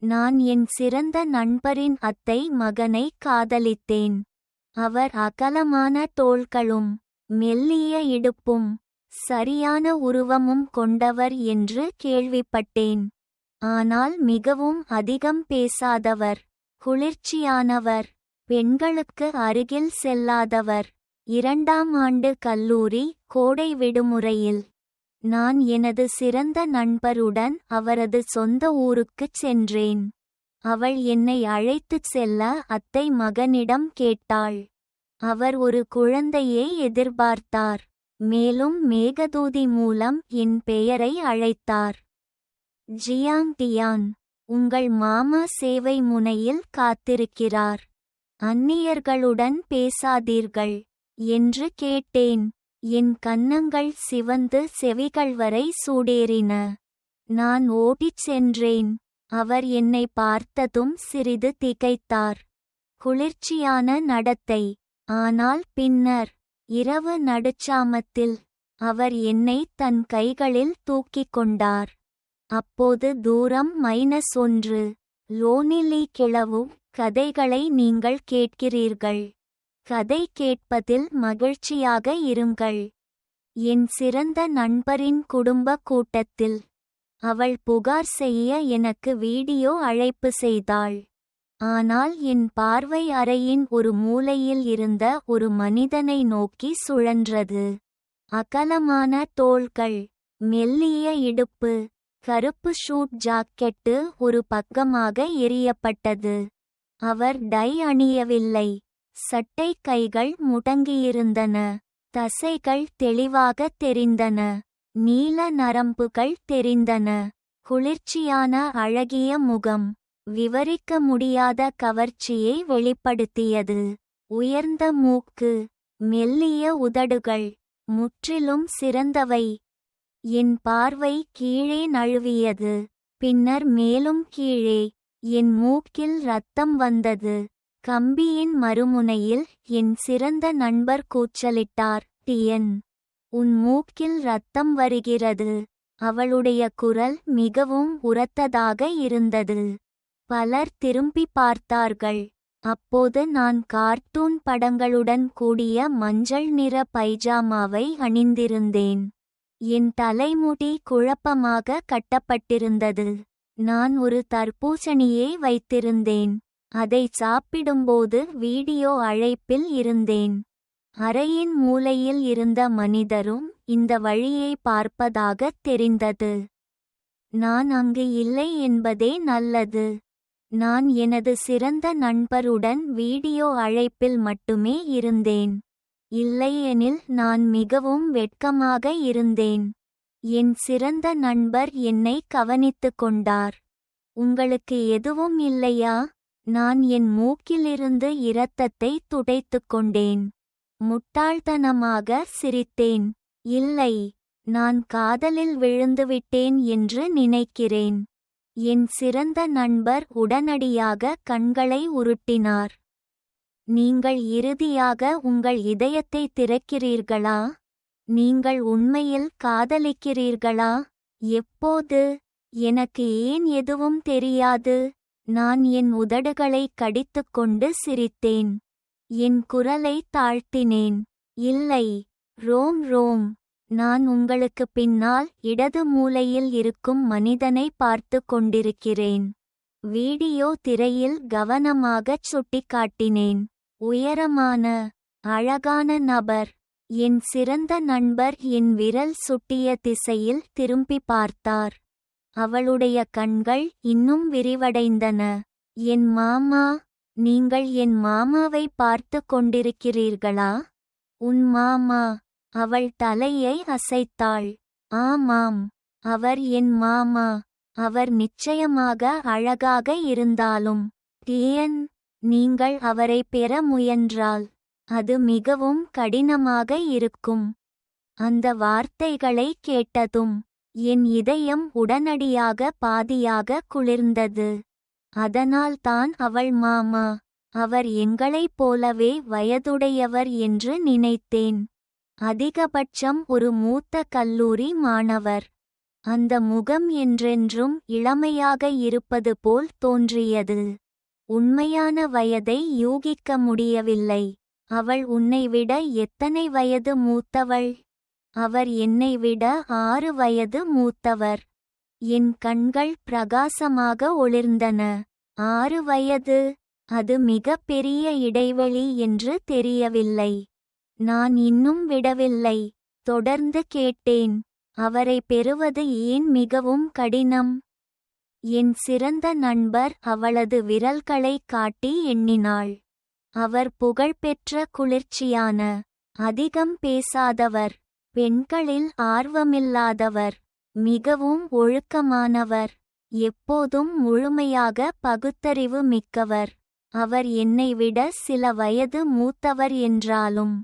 நான் என் சிறந்த நண்பரின் அத்தை மகனை காதலித்தேன். அவர் அகலமான தோள்களும் மெல்லிய இடுப்பும் சரியான உருவமும் கொண்டவர் என்று கேள்விப்பட்டேன். ஆனால் மிகவும் அதிகம் பேசாதவர், குளிர்ச்சியானவர், பெண்களுக்கு அருகில் செல்லாதவர். 2ஆம் ஆண்டு கல்லூரி கோடை விடுமுறையில் நான் எனது சிறந்த நண்பருடன் அவரது சொந்த ஊருக்குச் சென்றேன். அவள் என்னை அழைத்துச் செல்ல அத்தை மகனிடம் கேட்டாள். அவர் ஒரு குழந்தையை எதிர்பார்த்தார். மேலும் மேகதூதி மூலம் என் பெயரை அழைத்தார். ஜியாங் டியான், உங்கள் மாமா சேவை முனையில் காத்திருக்கிறார். அந்நியர்களுடன் பேசாதீர்கள் என்று கேட்டேன். என் கன்னங்கள் சிவந்து செவிகள் வரை சூடேறின. நான் ஓடிச் சென்றேன். அவர் என்னை பார்த்ததும் சிறிது திகைத்தார். குளிர்ச்சியான நடத்தை. ஆனால் பின்னர் இரவு நடுச்சாமத்தில் அவர் என்னை தன் கைகளில் தூக்கிக் கொண்டார். அப்போது தூரம் -1 லோனிலி கிளவு கதைகளை நீங்கள் கேட்கிறீர்கள். கதை கேட்பதில் மகிழ்ச்சியாக இருங்கள். என் சிறந்த நண்பரின் குடும்ப கூட்டத்தில் அவள் புகார் செய்ய எனக்கு வீடியோ அழைப்பு செய்தாள். ஆனால் என் பார்வை அறையின் ஒரு மூலையில் இருந்த ஒரு மனிதனை நோக்கி சுழன்றது. அகலமான தோள்கள், மெல்லிய இடுப்பு, கருப்பு ஷூட் ஜாக்கெட்டு ஒரு பக்கமாக எறியப்பட்டது. அவர் டை அணியவில்லை. சட்டை கைகள் முடங்கியிருந்தன. தசைகள் தெளிவாக தெரிந்தன. நீல நரம்புகள் தெரிந்தன. குளிர்ச்சியான அழகிய முகம் விவரிக்க முடியாத கவர்ச்சியை வெளிப்படுத்தியது. உயர்ந்த மூக்கு, மெல்லிய உதடுகள், முற்றிலும் சிறந்தவை. என் பார்வை கீழே நழுவியது. பின்னர் மேலும் கீழே. என் மூக்கில் இரத்தம் வந்தது. கம்பியின் மறுமுனையில் என் சிறந்த நண்பர் கூச்சலிட்டார், டியன், உன் மூக்கில் இரத்தம் வருகிறது. அவளுடைய குரல் மிகவும் உரத்ததாக இருந்தது. பலர் திரும்பி பார்த்தார்கள். அப்போது நான் கார்ட்டூன் படங்களுடன் கூடிய மஞ்சள் நிற பைஜாமாவை அணிந்திருந்தேன். என் தலைமுடி குழப்பமாக கட்டப்பட்டிருந்தது. நான் ஒரு தர்பூசணியை வைத்திருந்தேன். அதை சாப்பிடும்போது வீடியோ அழைப்பில் இருந்தேன். அறையின் மூலையில் இருந்த மனிதரும் இந்த வழியை பார்ப்பதாகத் தெரிந்தது. நான் அங்கு இல்லை என்பதே நல்லது. நான் எனது சிறந்த நண்பருடன் வீடியோ அழைப்பில் மட்டுமே இருந்தேன். இல்லையெனில் நான் மிகவும் வெட்கமாக இருந்தேன். என் சிறந்த நண்பர் என்னை கவனித்துக் கொண்டார். உங்களுக்கு எதுவும் இல்லையா? நான் என் மூக்கிலிருந்து இரத்தத்தை துடைத்துக் கொண்டேன். முட்டாள்தனமாக சிரித்தேன். இல்லை, நான் காதலில் விழுந்துவிட்டேன் என்று நினைக்கிறேன். என் சிறந்த நண்பர் உடனடியாக கண்களை உருட்டினார். நீங்கள் இறுதியாக உங்கள் இதயத்தை திறக்கிறீர்களா? நீங்கள் உண்மையில் காதலிக்கிறீர்களா? எப்போது? எனக்கு ஏன் எதுவும் தெரியாது? நான் என் உதடுகளை கடித்துக்கொண்டு சிரித்தேன். என் குரலை தாழ்த்தினேன். இல்லை, ரோம், நான் உங்களுக்கு பின்னால் இடது மூலையில் இருக்கும் மனிதனை பார்த்து கொண்டிருக்கிறேன். வீடியோ திரையில் கவனமாகச் சுட்டிக்காட்டினேன். உயரமான, அழகான நபர். என் சிறந்த நண்பர் என் விரல் சுட்டிய திசையில் திரும்பி பார்த்தார். அவளுடைய கண்கள் இன்னும் விரிவடைந்தன. என் மாமா, நீங்கள் என் மாமாவை பார்த்து கொண்டிருக்கிறீர்களா? உன் மாமா? அவள் தலையை அசைத்தாள். ஆமாம், அவர் என் மாமா. அவர் நிச்சயமாக அழகாக இருந்தாலும், டியன், நீங்கள் அவரை பெற முயன்றால் அது மிகவும் கடினமாக இருக்கும். அந்த வார்த்தைகளை கேட்டதும் என் இதயம் உடனடியாக பாதியாக குளிர்ந்தது. அதனால்தான் அவள் மாமா. அவர் எங்களைப் போலவே வயதுடையவர் என்று நினைத்தேன். அதிகபட்சம் ஒரு மூத்த கல்லூரி மாணவர். அந்த முகம் என்றென்றும் இளமையாக இருப்பது போல் தோன்றியது. உண்மையான வயதை யூகிக்க முடியவில்லை. அவள் உன்னைவிட எத்தனை வயது மூத்தவள்? அவர் என்னை விட 6 வயது மூத்தவர். என் கண்கள் பிரகாசமாக ஒளிர்ந்தன. 6 வயது, அது மிக பெரிய இடைவெளி என்று தெரியவில்லை. நான் இன்னும் விடவில்லை. தொடர்ந்து கேட்டேன். அவரை பெறுவது ஏன் மிகவும் கடினம்? என் சிறந்த நண்பர் அவளது விரல்களைக் காட்டி எண்ணினாள். அவர் புகழ்பெற்ற குளிர்ச்சியான, அதிகம் பேசாதவர், பெண்களில் ஆர்வமில்லாதவர், மிகவும் ஒழுக்கமானவர், எப்போதும் முழுமையாக பகுத்தறிவு மிக்கவர். அவர் என்னை விட சில வயது மூத்தவர் என்றாலும்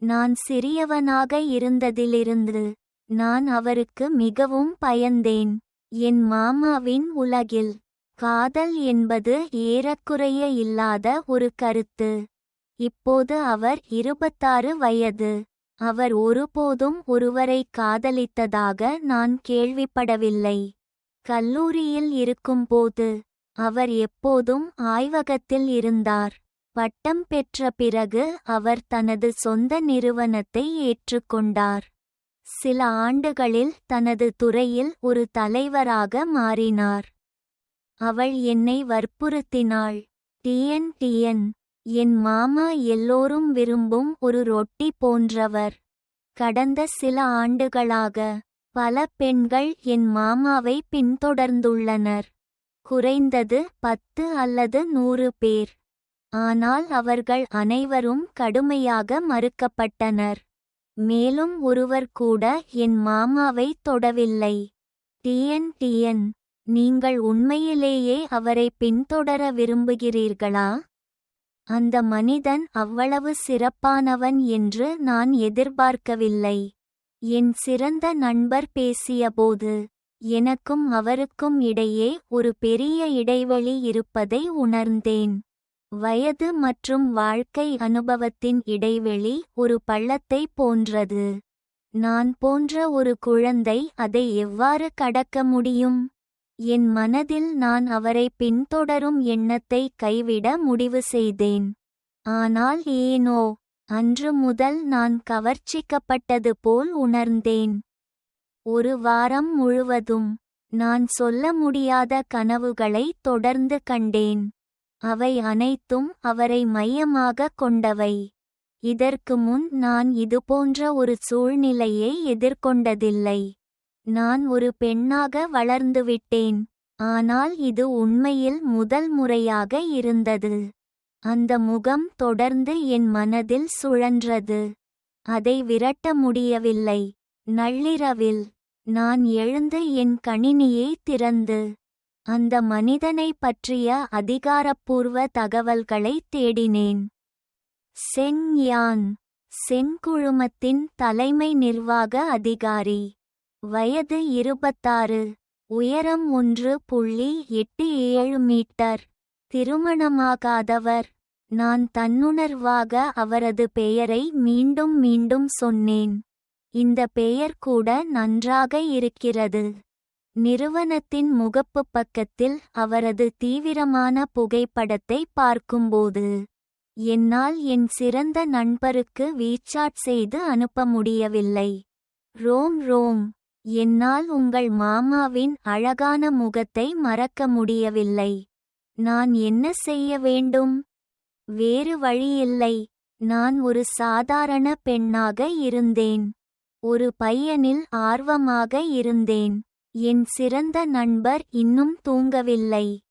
நான் சிறியவனாக இருந்ததிலிருந்து நான் அவருக்கு மிகவும் பயந்தேன். என் மாமாவின் உலகில் காதல் என்பது ஏறக்குறைய இல்லாத ஒரு கருத்து. இப்போது அவர் 26 வயது. அவர் ஒருபோதும் ஒருவரை காதலித்ததாக நான் கேள்விப்படவில்லை. கல்லூரியில் இருக்கும்போது அவர் எப்போதும் ஆய்வகத்தில் இருந்தார். பட்டம் பெற்ற பிறகு அவர் தனது சொந்த நிறுவனத்தை ஏற்றுக்கொண்டார். சில ஆண்டுகளில் தனது துறையில் ஒரு தலைவராக மாறினார். அவள் என்னை வற்புறுத்தினாள். டிஎன், என் மாமா எல்லோரும் விரும்பும் ஒரு ரொட்டி போன்றவர். கடந்த சில ஆண்டுகளாக பல பெண்கள் என் மாமாவை பின்தொடர்ந்துள்ளனர். குறைந்தது 10 அல்லது 100 பேர். ஆனால் அவர்கள் அனைவரும் கடுமையாக மறுக்கப்பட்டனர். மேலும் ஒருவர் கூட என் மாமாவை தொடவில்லை. டிஎன், நீங்கள் உண்மையிலேயே அவரை பின்தொடர விரும்புகிறீர்களா? அந்த மனிதன் அவ்வளவு சிறப்பானவன் என்று நான் எதிர்பார்க்கவில்லை. என் சிறந்த நண்பர் பேசியபோது எனக்கும் அவருக்கும் இடையே ஒரு பெரிய இடைவெளி இருப்பதை உணர்ந்தேன். வயது மற்றும் வாழ்க்கை அனுபவத்தின் இடைவெளி ஒரு பள்ளத்தை போன்றது. நான் போன்ற ஒரு குழந்தை அதை எவ்வாறு கடக்க முடியும்? என் மனதில் நான் அவரை பின்தொடரும் எண்ணத்தை கைவிட முடிவு செய்தேன். ஆனால் ஏனோ அன்று முதல் நான் கவர்ச்சிக்கப்பட்டது போல் உணர்ந்தேன். ஒரு வாரம் முழுவதும் நான் சொல்ல முடியாத கனவுகளை தொடர்ந்து கண்டேன். அவை அனைத்தும் அவரை மையமாக கொண்டவை. இதற்கு முன் நான் இதுபோன்ற ஒரு சூழ்நிலையை எதிர்கொண்டதில்லை. நான் ஒரு பெண்ணாக வளர்ந்துவிட்டேன். ஆனால் இது உண்மையில் முதல் முறையாக இருந்தது. அந்த முகம் தொடர்ந்து என் மனதில் சுழன்றது. அதை விரட்ட முடியவில்லை. நள்ளிரவில் நான் எழுந்து என் கணினியை திறந்து அந்த மனிதனை பற்றிய அதிகாரப்பூர்வ தகவல்களை தேடினேன். செங் யான், செங் குழுமத்தின் தலைமை நிர்வாக அதிகாரி. வயது 26. உயரம் 1.87 மீட்டர். திருமணமாகாதவர். நான் தன்னுணர்வாக அவரது பெயரை மீண்டும் மீண்டும் சொன்னேன். இந்த பெயர் கூட நன்றாக இருக்கிறது. நிறுவனத்தின் முகப்பு பக்கத்தில் அவரது தீவிரமான புகைப்படத்தை பார்க்கும்போது என்னால் என் சிறந்த நண்பருக்கு வீச்சாட் செய்து அனுப்ப முடியவில்லை. ரோம், என்னால் உங்கள் மாமாவின் அழகான முகத்தை மறக்க முடியவில்லை. நான் என்ன செய்ய வேண்டும்? வேறு வழியில்லை. நான் ஒரு சாதாரண பெண்ணாக இருந்தேன். ஒரு பையனில் ஆர்வமாக இருந்தேன். என் சிறந்த நண்பர் இன்னும் தூங்கவில்லை.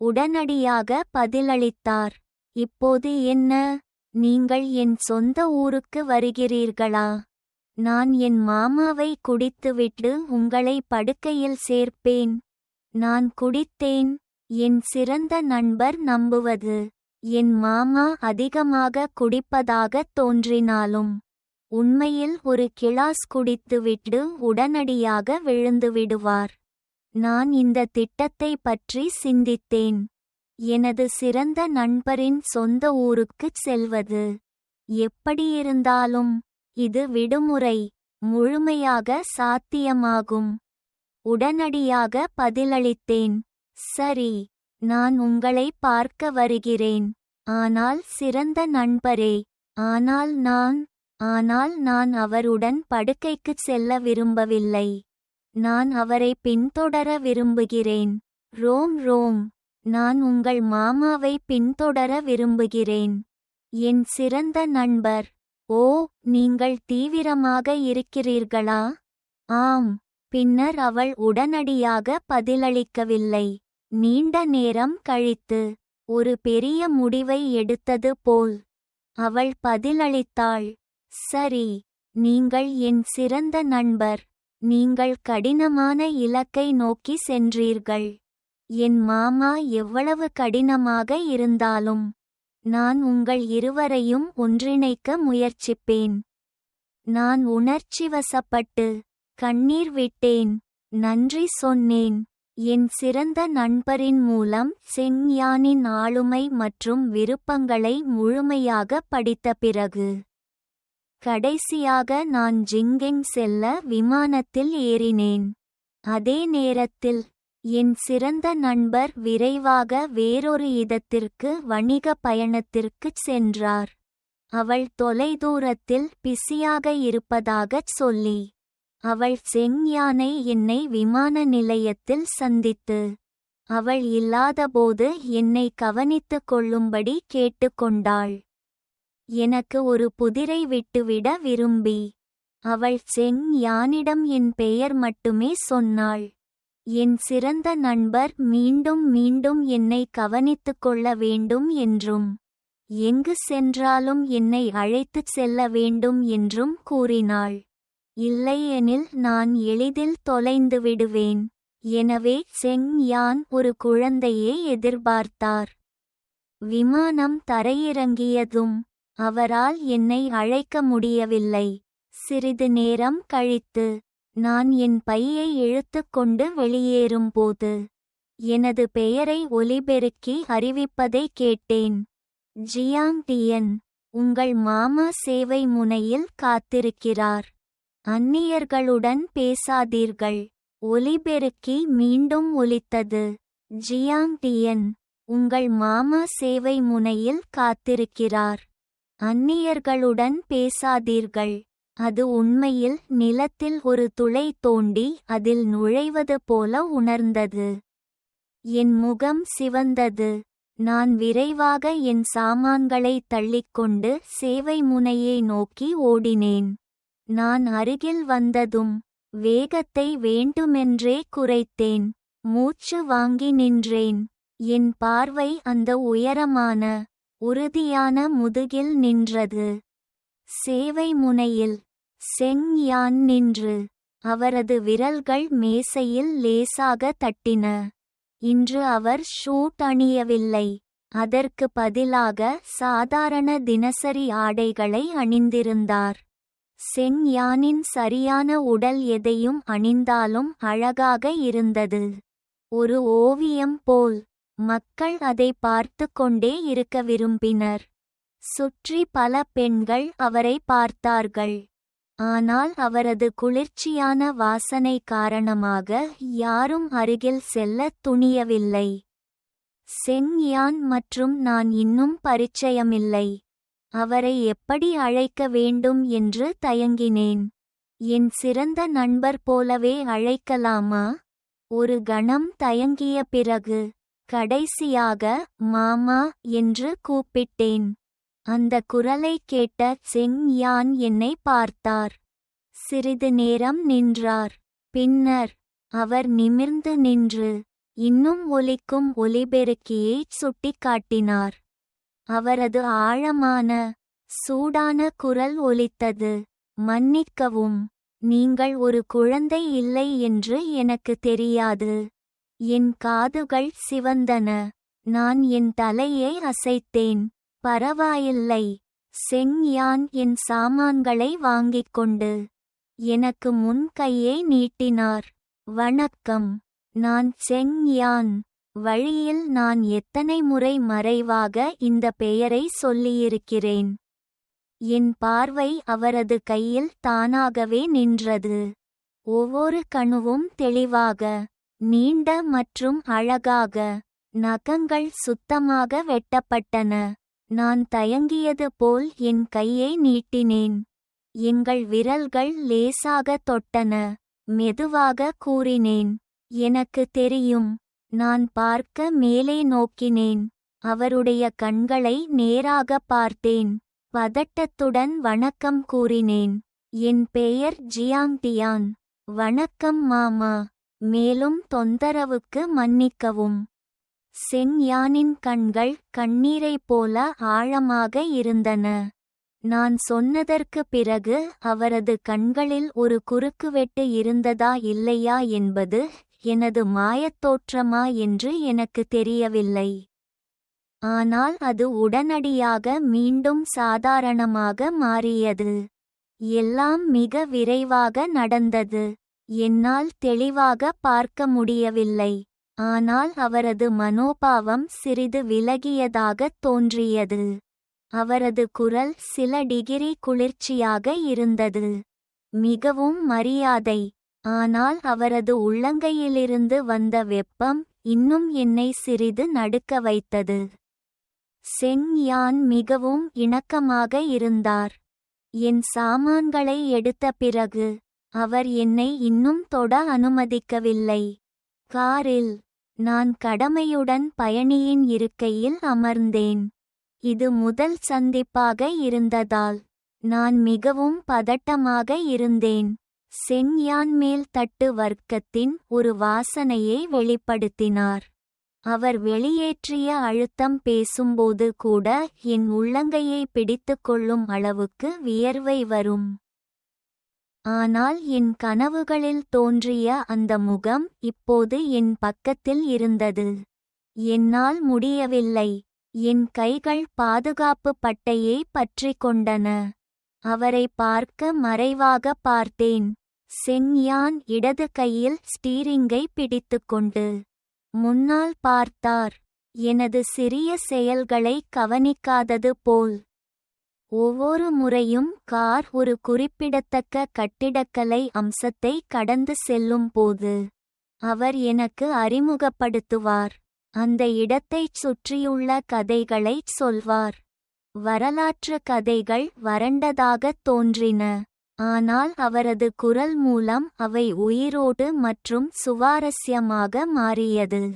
உடனடியாக பதிலளித்தார். இப்போது என்ன? நீங்கள் என் சொந்த ஊருக்கு வருகிறீர்களா? நான் என் மாமாவை குடித்துவிட்டு உங்களை படுக்கையில் சேர்ப்பேன். நான் குடித்தேன். என் சிறந்த நண்பர் நம்புவது என் மாமா அதிகமாக குடிப்பதாகத் தோன்றினாலும் உண்மையில் ஒரு கிளாஸ் குடித்துவிட்டு உடனடியாக விழுந்துவிடுவார். நான் இந்த திட்டத்தை பற்றி சிந்தித்தேன். எனது சிறந்த நண்பரின் சொந்த ஊருக்குச் செல்வது. எப்படியிருந்தாலும் இது விடுமுறை. முழுமையாக சாத்தியமாகும். உடனடியாக பதிலளித்தேன். சரி, நான் உங்களை பார்க்க வருகிறேன். ஆனால் சிறந்த நண்பரே, ஆனால் நான் அவருடன் படுக்கைக்குச் செல்ல விரும்பவில்லை. நான் அவரை பின்தொடர விரும்புகிறேன். ரோம், நான் உங்கள் மாமாவை பின்தொடர விரும்புகிறேன். என் சிறந்த நண்பர்: ஓ, நீங்கள் தீவிரமாக இருக்கிறீர்களா? ஆம். பின்னர் அவள் உடனடியாக பதிலளிக்கவில்லை. நீண்ட நேரம் கழித்து, ஒரு பெரிய முடிவை எடுத்தது போல் அவள் பதிலளித்தாள். சரி, நீங்கள் என் சிறந்த நண்பர். நீங்கள் கடினமான இலக்கை நோக்கி சென்றீர்கள். என் மாமா எவ்வளவு கடினமாக இருந்தாலும் நான் உங்கள் இருவரையும் ஒன்றிணைக்க முயற்சிப்பேன். நான் உணர்ச்சிவசப்பட்டு கண்ணீர் விட்டேன். நன்றி சொன்னேன். என் சிறந்த நண்பரின் மூலம் செங் யானின் ஆளுமை மற்றும் விருப்பங்களை முழுமையாக படித்த பிறகு கடைசியாக நான் ஜிங்கெங் செல்ல விமானத்தில் ஏறினேன். அதே நேரத்தில் என் சிறந்த நண்பர் விரைவாக வேறொரு இடத்திற்கு வணிக பயணத்திற்குச் சென்றார். அவள் தொலைதூரத்தில் பிஸியாக இருப்பதாகச் சொல்லி அவள் செங் யானை என்னை விமான நிலையத்தில் சந்தித்து அவள் இல்லாதபோது என்னை கவனித்துக் கொள்ளும்படி கேட்டுக்கொண்டாள். எனக்கு ஒரு புதிரை விட்டுவிட விரும்பி அவள் செங் யானிடம் என் பெயர் மட்டுமே சொன்னாள். என் சிறந்த நண்பர் மீண்டும் மீண்டும் என்னை கவனித்துக் கொள்ள வேண்டும் என்றும் எங்கு சென்றாலும் என்னை அழைத்துச் செல்ல வேண்டும் என்றும் கூறினாள். இல்லையெனில் நான் எளிதில் தொலைந்து விடுவேன். எனவே செங் யான் ஒரு குழந்தையை எதிர்பார்த்தார். விமானம் தரையிறங்கியதும் அவரால் என்னை அழைக்க முடியவில்லை. சிறிது நேரம் கழித்து நான் என் பையை இழுத்துக்கொண்டு வெளியேறும்போது எனது பெயரை ஒலிபெருக்கி அறிவிப்பதை கேட்டேன். ஜியாங் டியன், உங்கள் மாமா சேவை முனையில் காத்திருக்கிறார். அந்நியர்களுடன் பேசாதீர்கள். ஒலிபெருக்கி மீண்டும் ஒலித்தது. ஜியாங் டியன், உங்கள் மாமா சேவை முனையில் காத்திருக்கிறார். அந்நியர்களுடன் பேசாதீர்கள். அது உண்மையில் நிலத்தில் ஒரு துளை தோண்டி அதில் நுழைவது போல உணர்ந்தது. என் முகம் சிவந்தது. நான் விரைவாக என் சாமான்களை தள்ளிக்கொண்டு சேவை முனையை நோக்கி ஓடினேன். நான் அருகில் வந்ததும் வேகத்தை வேண்டுமென்றே குறைத்தேன். மூச்சு வாங்கி நின்றேன். என் பார்வை அந்த உயரமான உறுதியான முதுகில் நின்றது. சேவை முனையில் செங் யான் நின்று அவரது விரல்கள் மேசையில் லேசாக தட்டின. இன்று அவர் ஷூட் அணியவில்லை. அதற்கு பதிலாக சாதாரண தினசரி ஆடைகளை அணிந்திருந்தார். செங் யானின் சரியான உடல் எதையும் அணிந்தாலும் அழகாக இருந்தது. ஒரு ஓவியம் போல். மக்கள் அதை பார்த்து கொண்டே இருக்க விரும்பினர். சுற்றி பல பெண்கள் அவரை பார்த்தார்கள். ஆனால் அவரது குளிர்ச்சியான வாசனை காரணமாக யாரும் அருகில் செல்ல துணியவில்லை. செங் யான் மற்றும் நான் இன்னும் பரிச்சயமில்லை. அவரை எப்படி அழைக்க வேண்டும் என்று தயங்கினேன். என் சிறந்த நண்பர் போலவே அழைக்கலாமா? ஒரு கணம் தயங்கிய பிறகு கடைசியாக மாமா என்று கூப்பிட்டேன். அந்த குரலை கேட்ட செங் யான் என்னை பார்த்தார். சிறிது நேரம் நின்றார். பின்னர் அவர் நிமிர்ந்து நின்று இன்னும் ஒலிக்கும் ஒலிபெருக்கியை சுட்டிக்காட்டினார். அவரது ஆழமான சூடான குரல் ஒலித்தது. மன்னிக்கவும், நீங்கள் ஒரு குழந்தை இல்லை என்று எனக்கு தெரியாது. என் காதுகள் சிவந்தன. நான் என் தலையை அசைத்தேன். பரவாயில்லை. செங் யான் என் சாமான்களை வாங்கிக் கொண்டு எனக்கு முன் கையை நீட்டினார். வணக்கம், நான் செங் யான். வழியில் நான் எத்தனை முறை மறைவாக இந்த பெயரை சொல்லியிருக்கிறேன். என் பார்வை அவரது கையில் தானாகவே நின்றது. ஒவ்வொரு கணுவும் தெளிவாக, நீண்ட மற்றும் அழகாக, நகங்கள் சுத்தமாக வெட்டப்பட்டன. நான் தயங்கியது போல் என் கையை நீட்டினேன். எங்கள் விரல்கள் லேசாக தொட்டன. மெதுவாக கூறினேன், எனக்கு தெரியும். நான் பார்க்க மேலே நோக்கினேன். அவருடைய கண்களை நேராக பார்த்தேன். பதட்டத்துடன் வணக்கம் கூறினேன். என் பெயர் ஜியாங் டியான். வணக்கம் மாமா. மேலும் தொந்தரவுக்கு மன்னிக்கவும். செங் யானின் கண்கள் கண்ணீரைப் போல ஆழமாக இருந்தன. நான் சொன்னதற்கு பிறகு அவரது கண்களில் ஒரு குறுக்குவெட்டு இருந்ததா இல்லையா என்பது எனது மாயத்தோற்றமா என்று எனக்கு தெரியவில்லை. ஆனால் அது உடனடியாக மீண்டும் சாதாரணமாக மாறியது. எல்லாம் மிக விரைவாக நடந்தது. என்னால் தெளிவாக பார்க்க முடியவில்லை. ஆனால் அவரது மனோபாவம் சிறிது விலகியதாகத் தோன்றியது. அவரது குரல் சில டிகிரி குளிர்ச்சியாக இருந்தது. மிகவும் மரியாதை. ஆனால் அவரது உள்ளங்கையிலிருந்து வந்த வெப்பம் இன்னும் என்னை சிறிது நடுக்க வைத்தது. செங் யான் மிகவும் இணக்கமாக இருந்தார். என் சாமான்களை எடுத்த பிறகு அவர் என்னை இன்னும் தொட அனுமதிக்கவில்லை. காரில் நான் கடமையுடன் பயணியின் இருக்கையில் அமர்ந்தேன். இது முதல் சந்திப்பாக இருந்ததால் நான் மிகவும் பதட்டமாக இருந்தேன். செங் யான் மேல் தட்டு வர்க்கத்தின் ஒரு வாசனையை வெளிப்படுத்தினார். அவர் வெளியேற்றிய அழுத்தம் பேசும்போது கூட என் உள்ளங்கையை பிடித்துக்கொள்ளும் அளவுக்கு வியர்வை வரும். ஆனால் என் கனவுகளில் தோன்றிய அந்த முகம் இப்போது என் பக்கத்தில் இருந்தது. என்னால் முடியவில்லை. என் கைகள் பாதுகாப்பு பட்டையை பற்றிக் கொண்டன. அவரை பார்க்க மறைவாக பார்த்தேன். செங் யான் இடது கையில் ஸ்டீரிங்கை பிடித்துக்கொண்டு முன்னால் பார்த்தார். எனது சிறிய செயல்களை கவனிக்காதது போல். ஒவ்வொரு முறையும் கார் ஒரு குறிப்பிடத்தக்க கட்டிடக்கலை அம்சத்தை கடந்து செல்லும் போது அவர் எனக்கு அறிமுகப்படுத்துவார். அந்த இடத்தைச் சுற்றியுள்ள கதைகளைச் சொல்வார். வரலாற்று கதைகள் வறண்டதாகத் தோன்றின. ஆனால் அவரது குரல் மூலம் அவை உயிரோடு மற்றும் சுவாரஸ்யமாக மாறியது.